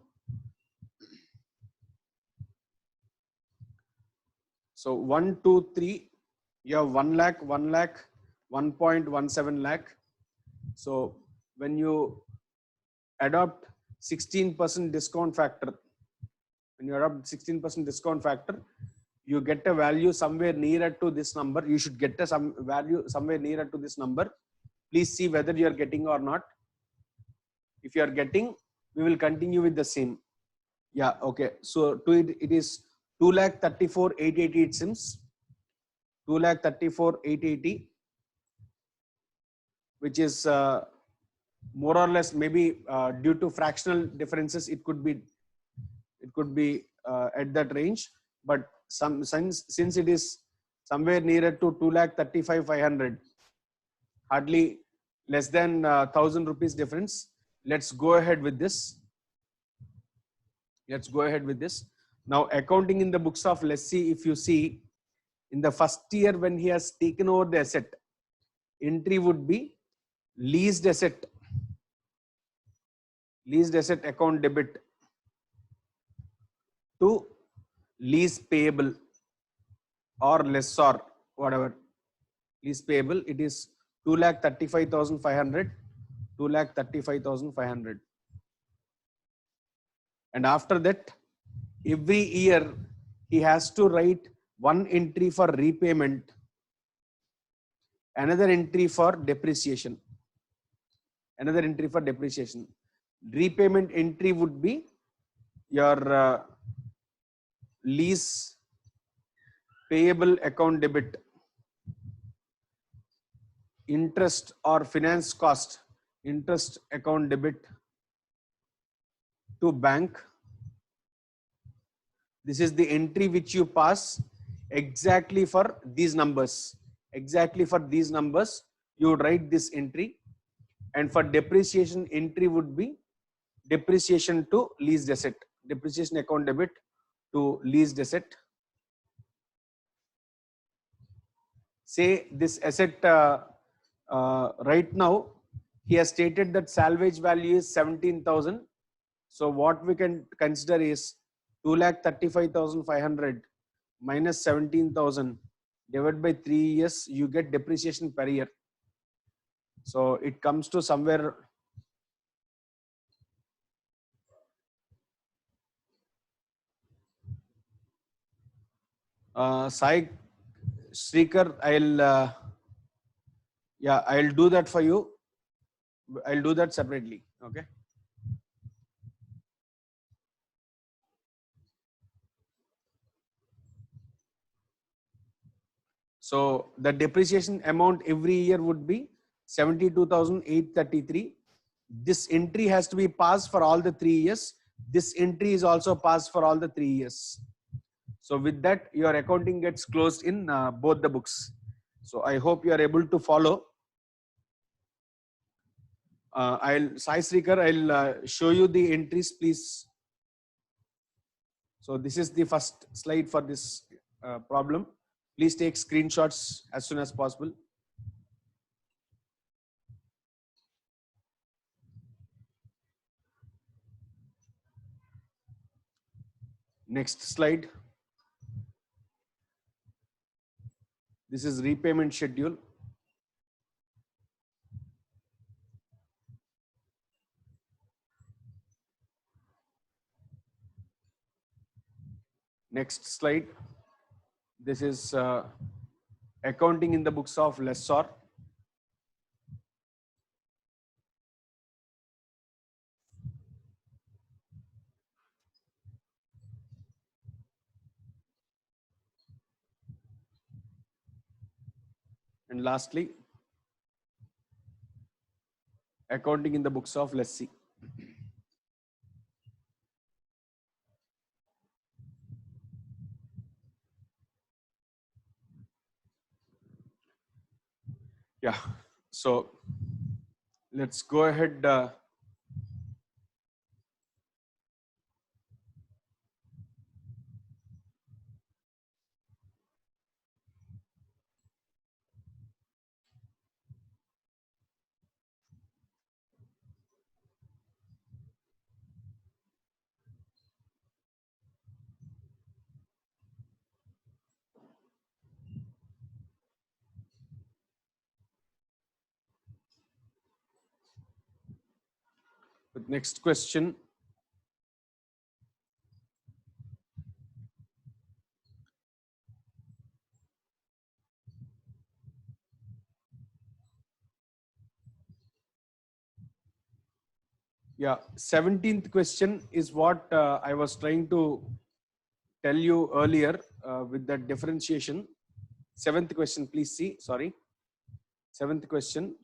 1, 2, 3. You have 1 lakh, 1 lakh, 1.17 lakh. So when you adopt 16% discount factor, you get a value somewhere nearer to this number. You should get some value somewhere nearer to this number. Please see whether you are getting or not. If you are getting, we will continue with the same. Yeah, okay. So it is 2,34,880 it seems. 2,34,880, which is more or less maybe due to fractional differences. It could be at that range, but since it is somewhere nearer to 2,35,500, hardly less than 1,000 rupees difference. Let's go ahead with this. Now, accounting in the books of lessee, if you see, in the first year when he has taken over the asset, entry would be leased asset account debit to lease payable or lessor, whatever. Lease payable, it is 2,35,500, 2,35,500. And after that, every year he has to write one entry for repayment, another entry for depreciation. Repayment entry would be your lease payable account debit interest or finance cost, interest account debit to bank. This is the entry which you pass exactly for these numbers. Exactly for these numbers, you would write this entry. And for depreciation, entry would be depreciation to leased asset, depreciation account debit to leased asset. Say this asset right now he has stated that salvage value is 17,000. So what we can consider is 2,35,500 minus 17,000 divided by 3 years, you get depreciation per year. So it comes to somewhere Sai Srikar, I'll do that for you. I'll do that separately. Okay. So the depreciation amount every year would be 72,833. This entry has to be passed for all the 3 years. This entry is also passed for all the 3 years. So with that, your accounting gets closed in both the books. So I hope you are able to follow. Sai Srikar, I'll show you the entries, please. So this is the first slide for this problem. Please take screenshots as soon as possible. Next slide. This is repayment schedule. Next slide. This is accounting in the books of lessor. And lastly, accounting in the books of lessee. Yeah, so let's go ahead. With next question. Yeah, 17th question is what I was trying to tell you earlier with that differentiation. 7th question, please see, sorry. 7th question.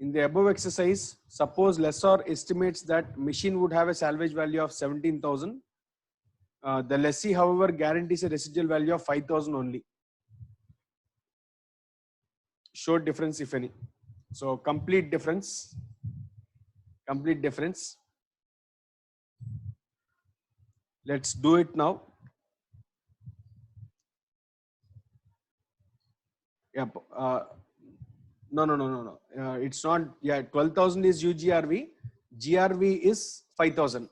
In the above exercise, suppose lessor estimates that machine would have a salvage value of 17,000. The lessee, however, guarantees a residual value of 5,000 only. Show difference, if any. So complete difference. Complete difference. Let's do it now. Yeah. No. It's not. Yeah, 12,000 is UGRV. GRV is 5,000.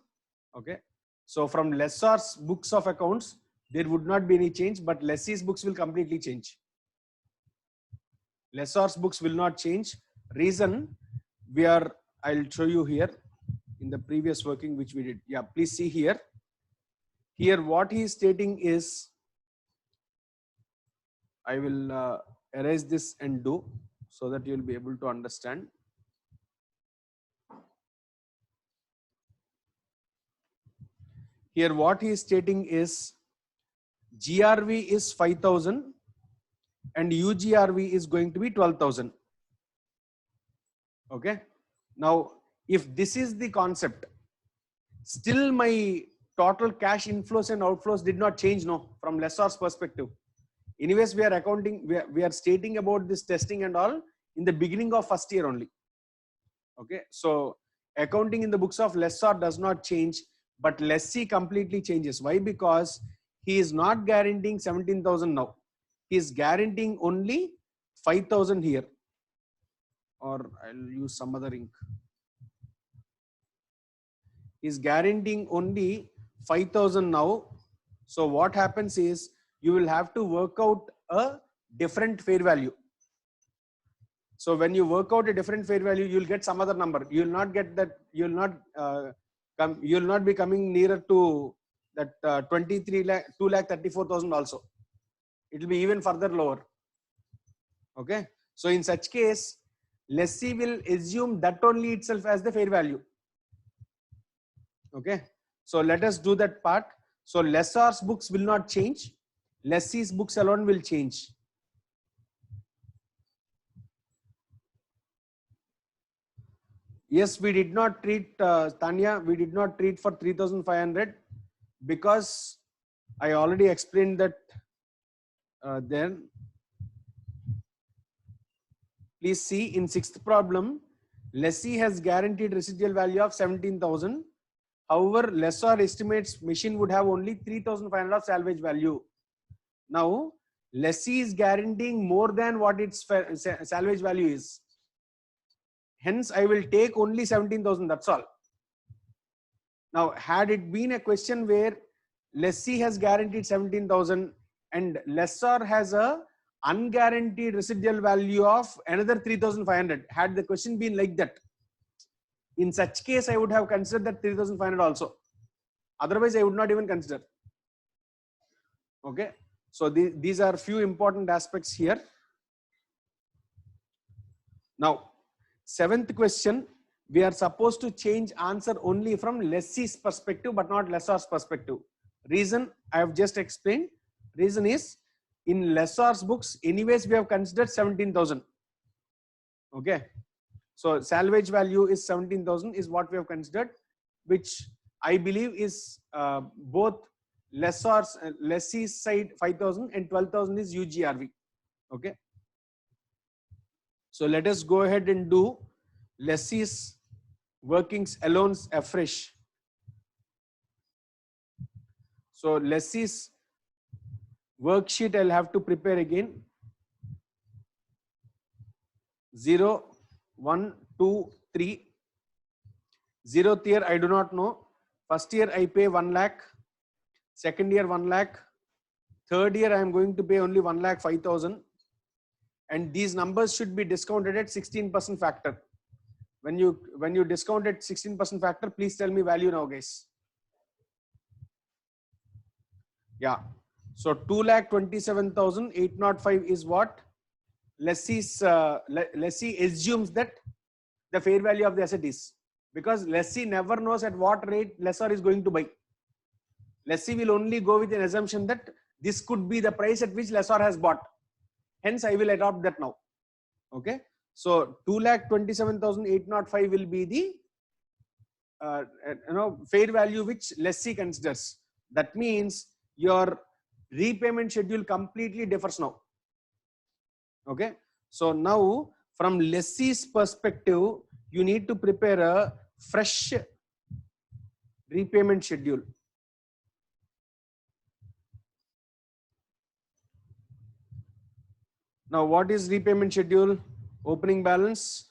Okay. So from lessor's books of accounts, there would not be any change, but lessee's books will completely change. Lessor's books will not change. Reason I'll show you here in the previous working which we did. Yeah, please see here. Here what he is stating is, I will erase this and do so that you will be able to understand. Here what he is stating is GRV is 5,000 and UGRV is going to be 12,000. Okay. Now, if this is the concept, still my total cash inflows and outflows did not change, no, from lessor's perspective. Anyways, we are accounting, we are stating about this testing and all in the beginning of first year only. Okay. So accounting in the books of lessor does not change, but lessee completely changes. Why? Because he is not guaranteeing 17,000 now. He is guaranteeing only 5,000 here, or I'll use some other ink. He is guaranteeing only 5,000 now. So what happens is you will have to work out a different fair value. So when you work out a different fair value, you'll get some other number. You will not get that. You will not you will not be coming nearer to that 23 lakh, 2,34,000 also. It will be even further lower. Okay. So in such case, lessee will assume that only itself as the fair value. Okay. So let us do that part. So lessor's books will not change. Lessee's books alone will change. Yes, we did not treat, Tanya, we did not treat for 3,500 because I already explained that then. Please see in sixth problem, lessee has guaranteed residual value of 17,000. However, lessor estimates machine would have only 3,500 of salvage value. Now, lessee is guaranteeing more than what its salvage value is. Hence, I will take only 17,000. That's all. Now, had it been a question where lessee has guaranteed 17,000 and lessor has a unguaranteed residual value of another 3,500, had the question been like that, in such case, I would have considered that 3,500 also. Otherwise, I would not even consider. Okay. So these are few important aspects here. Now, seventh question, we are supposed to change answer only from lessee's perspective, but not lessor's perspective. Reason I have just explained. Reason is in lessor's books, anyways, we have considered 17,000. Okay. So salvage value is 17,000 is what we have considered, which I believe is both lessee's side 5,000 and 12,000 is UGRV. Okay. So let us go ahead and do lessee's workings alone afresh. So lessee's worksheet I'll have to prepare again. 0, 1, 2, 3. 0th year I do not know. First year I pay 1 lakh. Second year 1 lakh. Third year I am going to pay only 1,05,000. And these numbers should be discounted at 16% factor. When you discount at 16% factor, please tell me value now, guys. Yeah. So 2,27,805 is what lessee assumes that the fair value of the asset is, because lessee never knows at what rate lessor is going to buy. Lessee will only go with an assumption that this could be the price at which lessor has bought. Hence, I will adopt that now. Okay. So 2,27,805 will be the fair value which lessee considers. That means your repayment schedule completely differs now. Okay. So now from lessee's perspective, you need to prepare a fresh repayment schedule. Now, what is repayment schedule? Opening balance,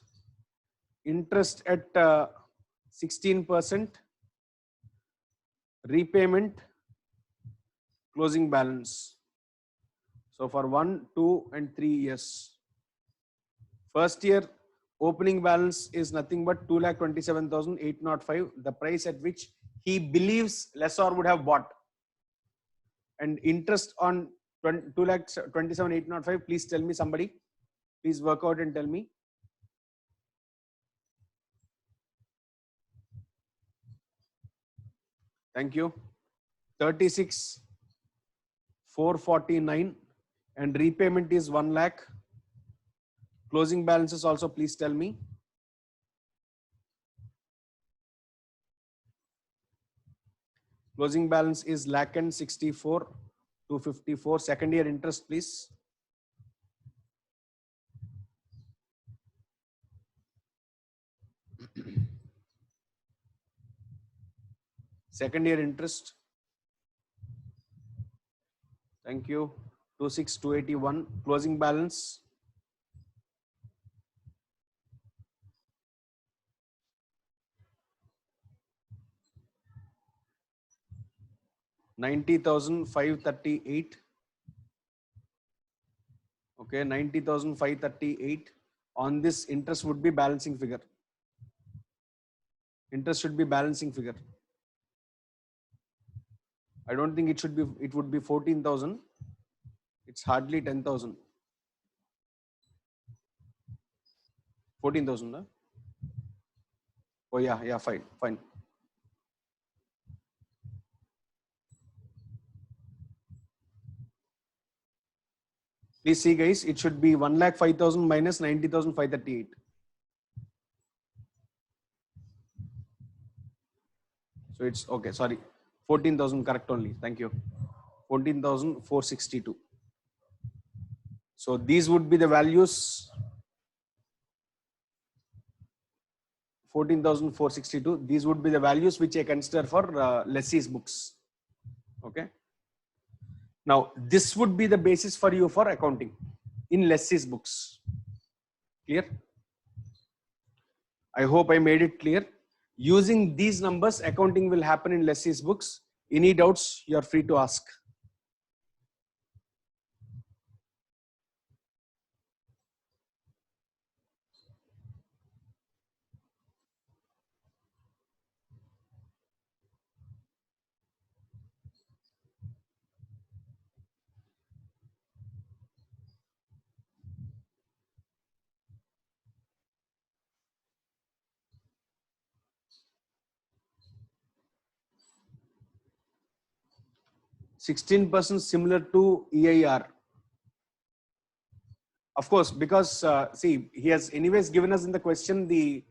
interest at 16%, repayment, closing balance. So for 1, 2, and 3 years. First year opening balance is nothing but 2,27,805, the price at which he believes lessor would have bought. And interest on 2,27,805, please tell me somebody. Please work out and tell me. Thank you. 36,449 And repayment is 1 lakh. Closing balances also, please tell me. Closing balance is lakh and 64, 254. Second year interest, please. Second year interest. Thank you. 26,281. Closing balance. $90,538. Okay, 90,538. On this, interest would be balancing figure. Interest should be balancing figure. I don't think it should be, it would be 14,000. It's hardly 10,000. 14,000. Huh? Oh yeah, fine. Please see guys, it should be 1,05,000 minus 90,538. So it's okay, sorry. 14,000 correct only. Thank you. 14,462. So these would be the values. 14,462. These would be the values which I consider for lessee's books. Okay. Now this would be the basis for you for accounting in lessee's books. Clear? I hope I made it clear. Using these numbers, accounting will happen in lessee's books. Any doubts, you are free to ask. %16 similar to EIR. Of course, because see, he has anyways given us in the question the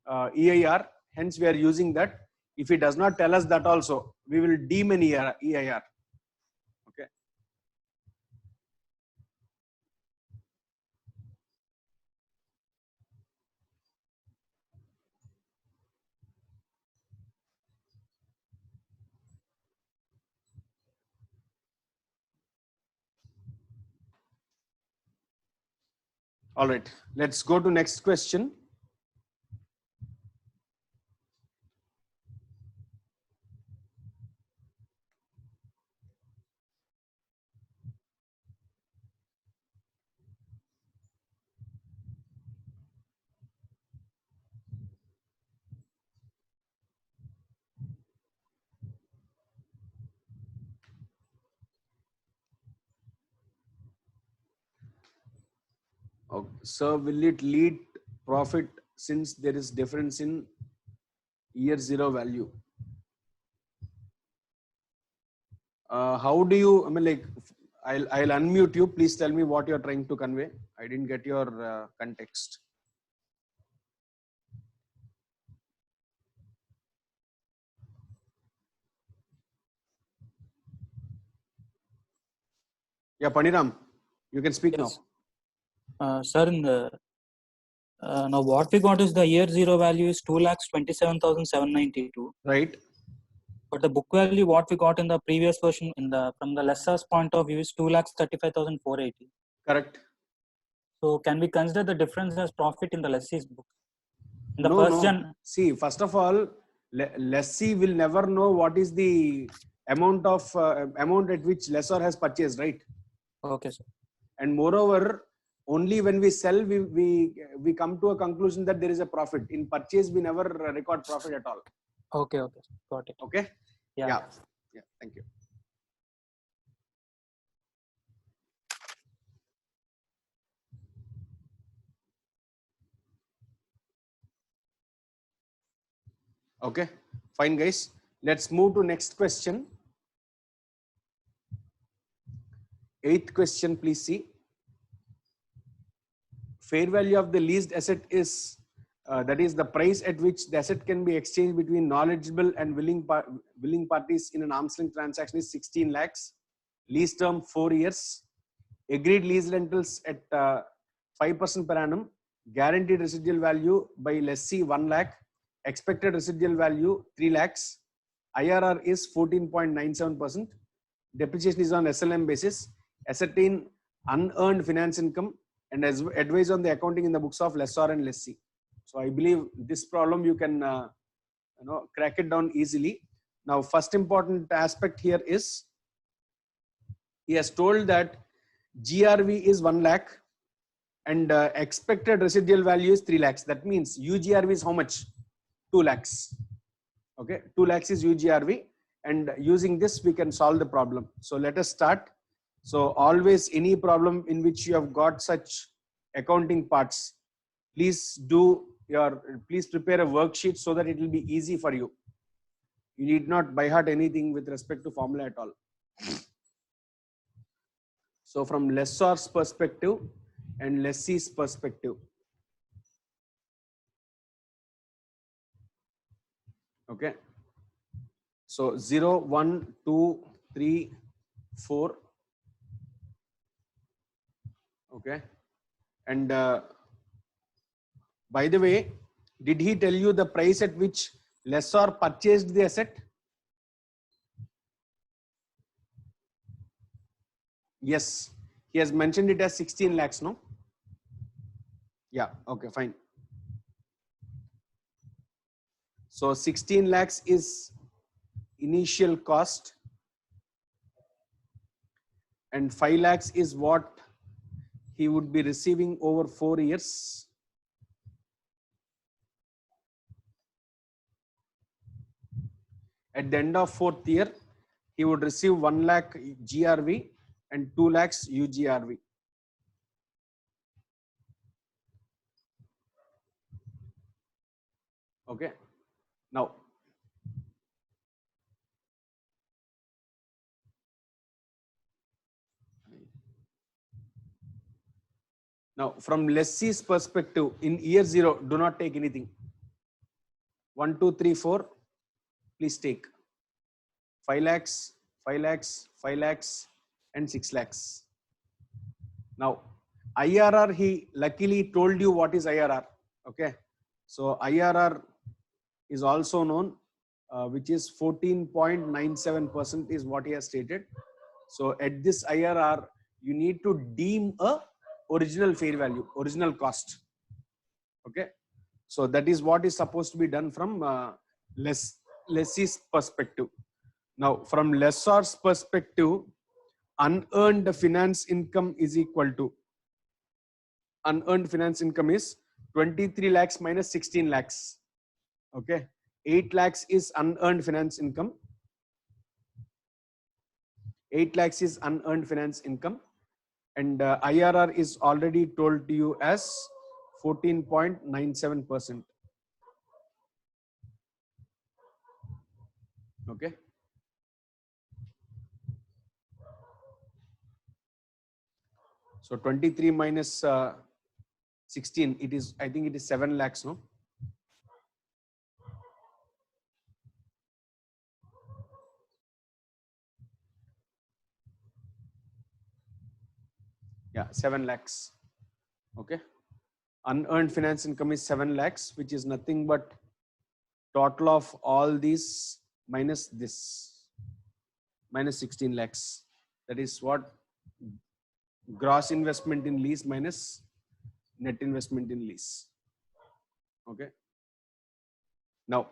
EIR, hence we are using that. If he does not tell us that also, we will deem an EIR. Okay. All right, let's go to next question. Sir, will it lead profit since there is difference in year zero value? How do you, I mean, like, I'll unmute you. Please tell me what you're trying to convey. I didn't get your context. Yeah, Paniram, you can speak Yes. now. Sir, in the, now what we got is the year zero value is 2,27,792. Right. But the book value what we got in the previous version in the from the lessor's point of view is 2,35,480. Correct. So can we consider the difference as profit in the lessee's book? In the No, first no. gen. See, first of all, lessee will never know what is the amount of amount at which lessor has purchased, right? Okay, sir. And moreover, only when we sell, we come to a conclusion that there is a profit. In purchase, we never record profit at all. Okay, got it. Okay. Yeah. Thank you. Okay, fine guys. Let's move to next question. Eighth question, please see. Fair value of the leased asset is, that is the price at which the asset can be exchanged between knowledgeable and willing parties in an arm's length transaction is 16 lakhs. Lease term 4 years. Agreed lease rentals at 5% per annum. Guaranteed residual value by lessee 1 lakh. Expected residual value 3 lakhs. IRR is 14.97%. Depreciation is on SLM basis. Ascertain unearned finance income and as advise on the accounting in the books of lessor and lessee. So I believe this problem you can crack it down easily. Now, first important aspect here is he has told that GRV is 1 lakh and expected residual value is 3 lakhs. That means UGRV is how much? 2 lakhs. Okay, 2 lakhs is UGRV, and using this we can solve the problem. So let us start. So always any problem in which you have got such accounting parts, please prepare a worksheet so that it will be easy for you. You need not by heart anything with respect to formula at all. So from lessor's perspective and lessee's perspective. Okay. So 0, 1, 2, 3, 4. Okay. And by the way, did he tell you the price at which lessor purchased the asset? Yes. He has mentioned it as 16 lakhs, no? Yeah. Okay, fine. So 16 lakhs is initial cost and 5 lakhs is what he would be receiving over 4 years. At the end of 4th year, he would receive 1 lakh GRV and 2 lakhs UGRV. Okay. Now from lessee's perspective, in year 0, do not take anything. 1, 2, 3, 4, please take 5 lakhs, 5 lakhs, 5 lakhs and 6 lakhs. Now IRR, he luckily told you what is IRR. Okay. So IRR is also known, which is 14.97% is what he has stated. So at this IRR, you need to deem a original fair value, original cost. Okay. So that is what is supposed to be done from lessee's perspective. Now from lessor's perspective, unearned finance income is equal to, unearned finance income is 23 lakhs minus 16 lakhs. Okay. 8 lakhs is unearned finance income. 8 lakhs is unearned finance income. And IRR is already told to you as 14.97%. Okay. So 23 minus 16, it is, I think it is 7 lakhs, no? Yeah, 7 lakhs. Okay. Unearned finance income is 7 lakhs, which is nothing but total of all these minus this, minus 16 lakhs. That is what? Gross investment in lease minus net investment in lease. Okay. Now,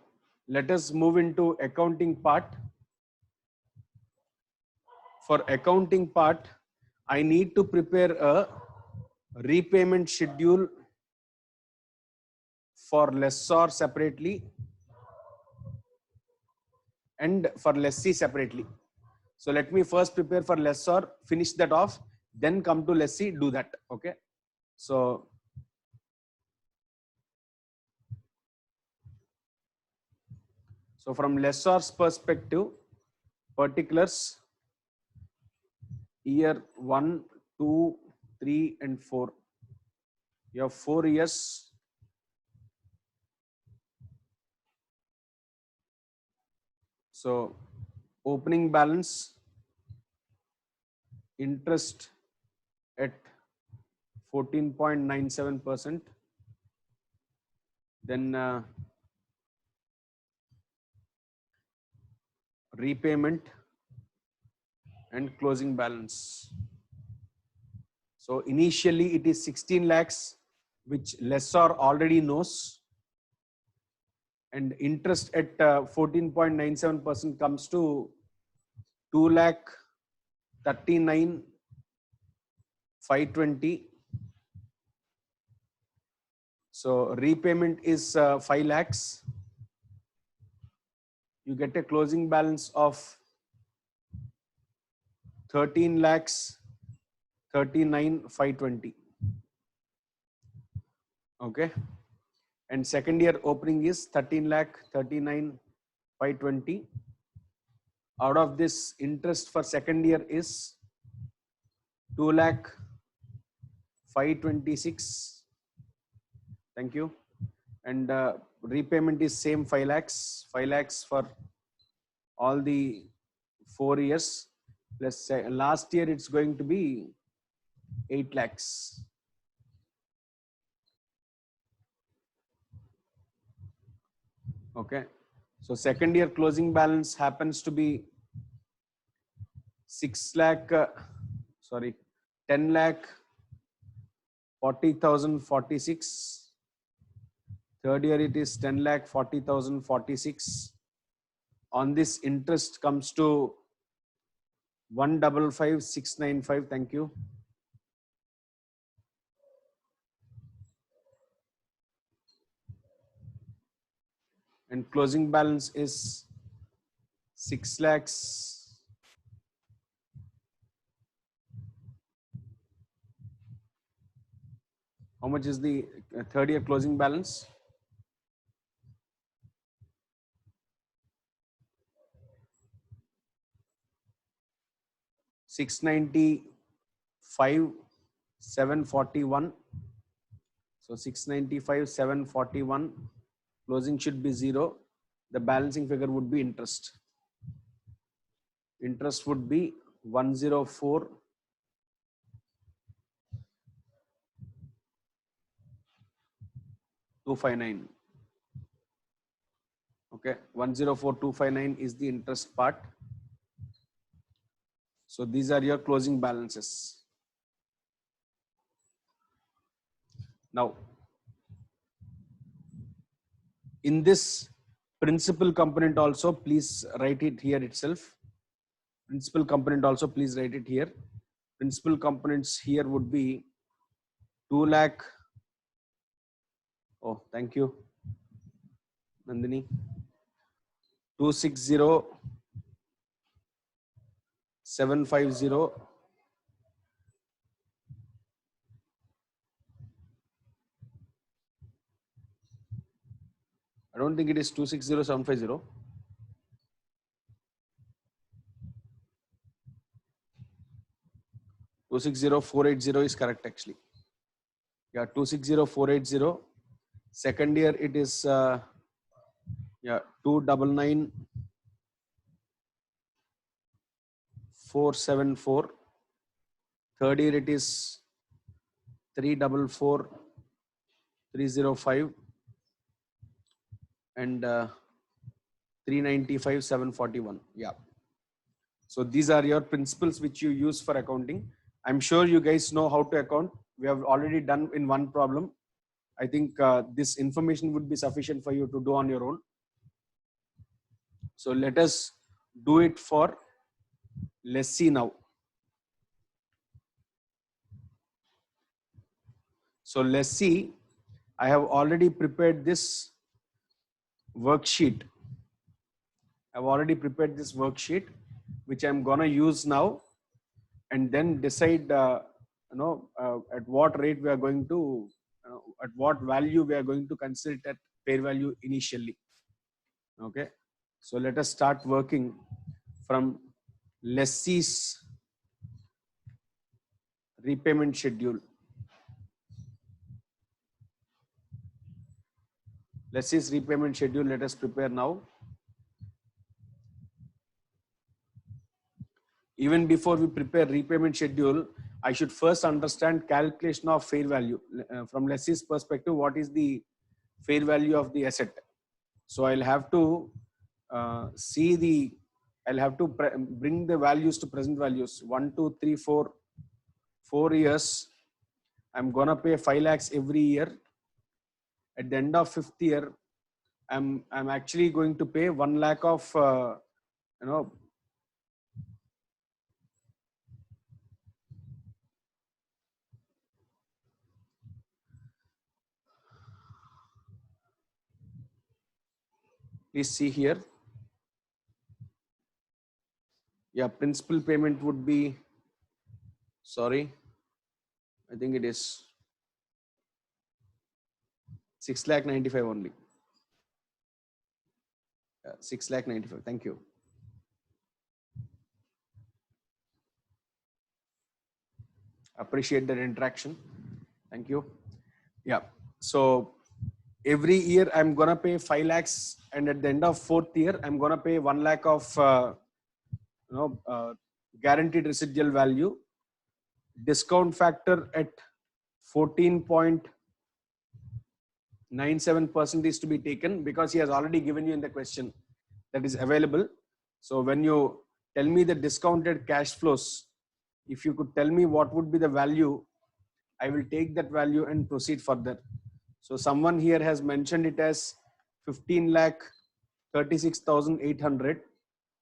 let us move into accounting part. For accounting part, I need to prepare a repayment schedule for lessor separately and for lessee separately. So let me first prepare for lessor, finish that off, then come to lessee, do that. Okay. So from lessor's perspective, particulars, year 1, 2, 3 and 4. You have 4 years. So opening balance, interest at 14.97%. Then repayment and closing balance. So initially it is 16 lakhs, which lessor already knows, and interest at 14.97% comes to 2,39,520. So repayment is 5 lakhs. You get a closing balance of 13 lakhs 39,520. Okay. And second year opening is 13 lakh 39,520. Out of this, interest for second year is 2 lakh 526. Thank you. And repayment is same 5 lakhs. 5 lakhs for all the 4 years. Plus last year it's going to be 8 lakhs. Okay. So second year closing balance happens to be 10 lakh 40,046. Third year it is 10 lakh 40,046. On this, interest comes to 155,695. Thank you. And closing balance is 6 lakhs. How much is the third year closing balance? $695,741. So 695,741. Closing should be 0. The balancing figure would be interest. Interest would be 104,259. Okay, 104,259 is the interest part. So these are your closing balances. Now, in this principal component also, please write it here itself. Principal component also, please write it here. Principal components here would be 2 lakh. Oh, thank you, Nandini. 260,750. I don't think it is 260,750. Two 260,480 is correct actually. Yeah, 260,480. Second year it is 299,474. Third year it is 344,305 and 395,741. Yeah. So these are your principles which you use for accounting. I'm sure you guys know how to account. We have already done in one problem. I think this information would be sufficient for you to do on your own. So let us do it for lessee now. So lessee, I have already prepared this worksheet. Which I'm gonna use now, and then decide at what rate we are going to, at what value we are going to consider it at fair value initially. Okay, so let us start working from lessee's repayment schedule. Lessee's repayment schedule, let us prepare now. Even before we prepare repayment schedule, I should first understand calculation of fair value. From lessee's perspective, what is the fair value of the asset? So I'll have to I'll have to bring the values to present values. 1, 2, 3, 4, 4 years. I'm gonna pay 5 lakhs every year. At the end of 5th year, I'm actually going to pay 1 lakh of you know, please see here. Yeah, principal payment would be, sorry, I think it is 6,95,000 only. 6,95,000. Thank you. Appreciate that interaction. Thank you. Yeah. So every year I'm gonna pay 5 lakhs, and at the end of 4th year I'm gonna pay 1 lakh of guaranteed residual value. Discount factor at 14.97% is to be taken, because he has already given you in the question that is available. So when you tell me the discounted cash flows, if you could tell me what would be the value, I will take that value and proceed further. So someone here has mentioned it as 15,36,800.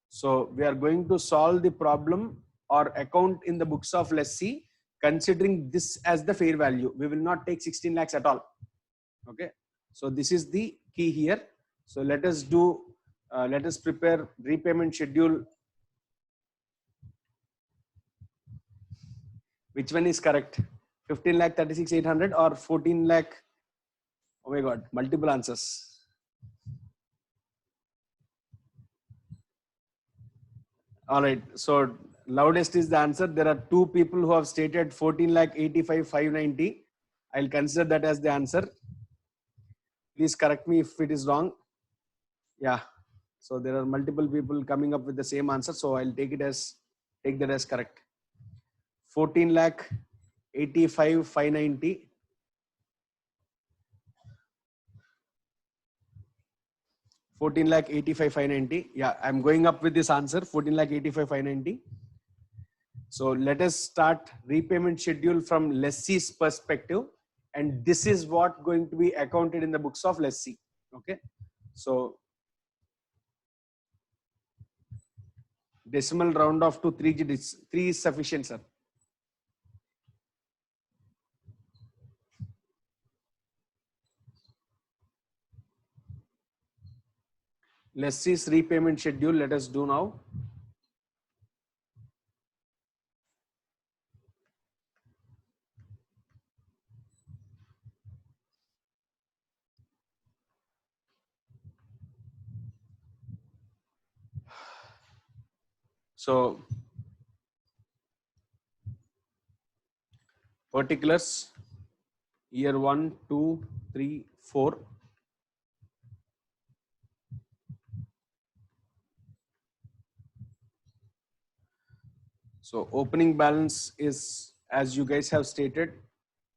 So we are going to solve the problem or account in the books of lessee considering this as the fair value. We will not take 16 lakhs at all. Okay. So this is the key here. So let us prepare repayment schedule. Which one is correct? 15,36,800 or 14 lakh? Oh my God, multiple answers. All right. So loudest is the answer. There are 2 people who have stated 14,85,590. I'll consider that as the answer. Please correct me if it is wrong. Yeah. So there are multiple people coming up with the same answer. So I'll take that as correct. 14,85,590. 14,85,590. Yeah, I'm going up with this answer. 14,85,590. So let us start repayment schedule from lessee's perspective, and this is what going to be accounted in the books of lessee. Okay. So decimal round off to 3 digits. 3 is sufficient, sir. Lessee's repayment schedule, let us do now. So particulars, year 1, 2, 3, 4. So opening balance is, as you guys have stated,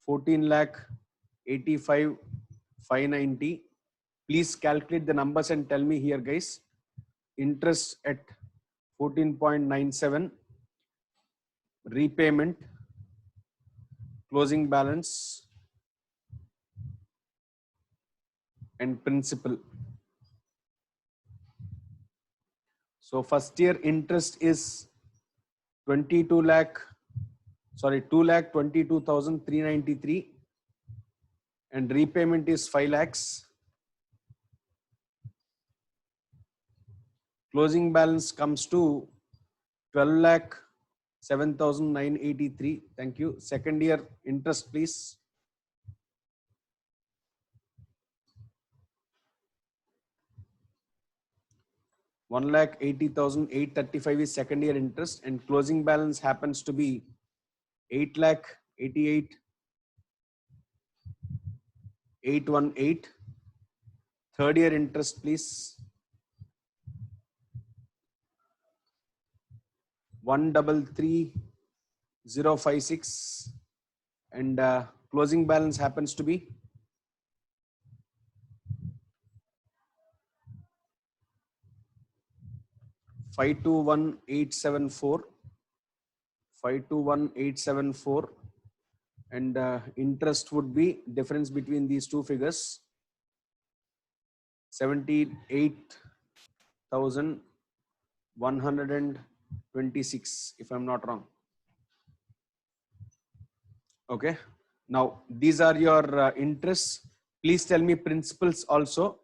14,85,590. Please calculate the numbers and tell me here, guys. Interest at 14.97, repayment, closing balance, and principal. So first year interest is 2,22,393, and repayment is 5 lakhs. Closing balance comes to 12,07,983. Thank you. Second year interest, please. $1,80,835 is second year interest, and closing balance happens to be 8,88,818. Third year interest, please. 133,056, and closing balance happens to be 521,874, 521,874, and interest would be difference between these two figures 78,126, if I'm not wrong. Okay, now these are your interests. Please tell me principals also.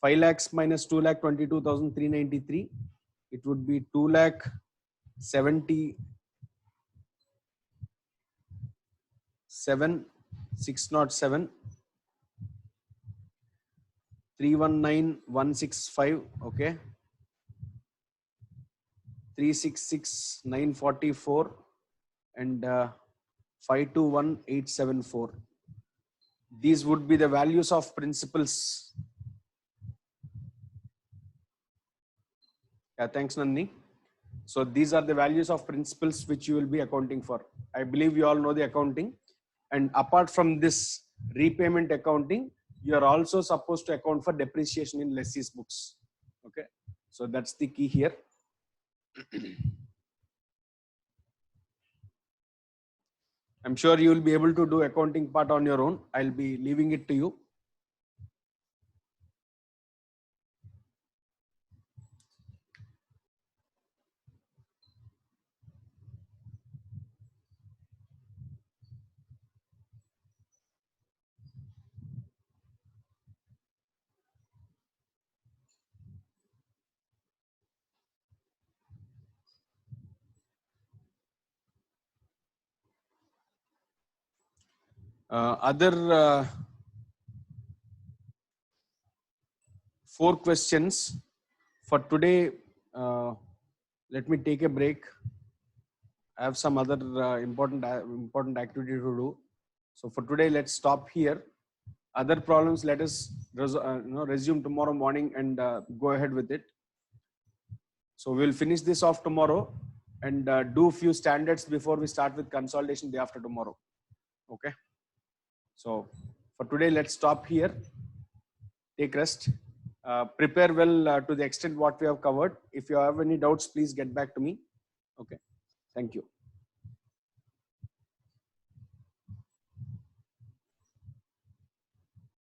5 lakhs minus 2,22,393. It would be 2,77,607. 319,165. Okay. 366,944 and 521,874. These would be the values of principals. Yeah, thanks, Nandini. So these are the values of principals which you will be accounting for. I believe you all know the accounting. And apart from this repayment accounting, you are also supposed to account for depreciation in lessee's books. Okay. So that's the key here. I'm sure you will be able to do accounting part on your own. I'll be leaving it to you. Other 4 questions for today. Let me take a break. I have some other important activity to do. So for today, let's stop here. Other problems, let us resume tomorrow morning and go ahead with it. So we'll finish this off tomorrow and do a few standards before we start with consolidation day after tomorrow. Okay. So for today, let's stop here. Take rest. Prepare well to the extent what we have covered. If you have any doubts, please get back to me. Okay. Thank you.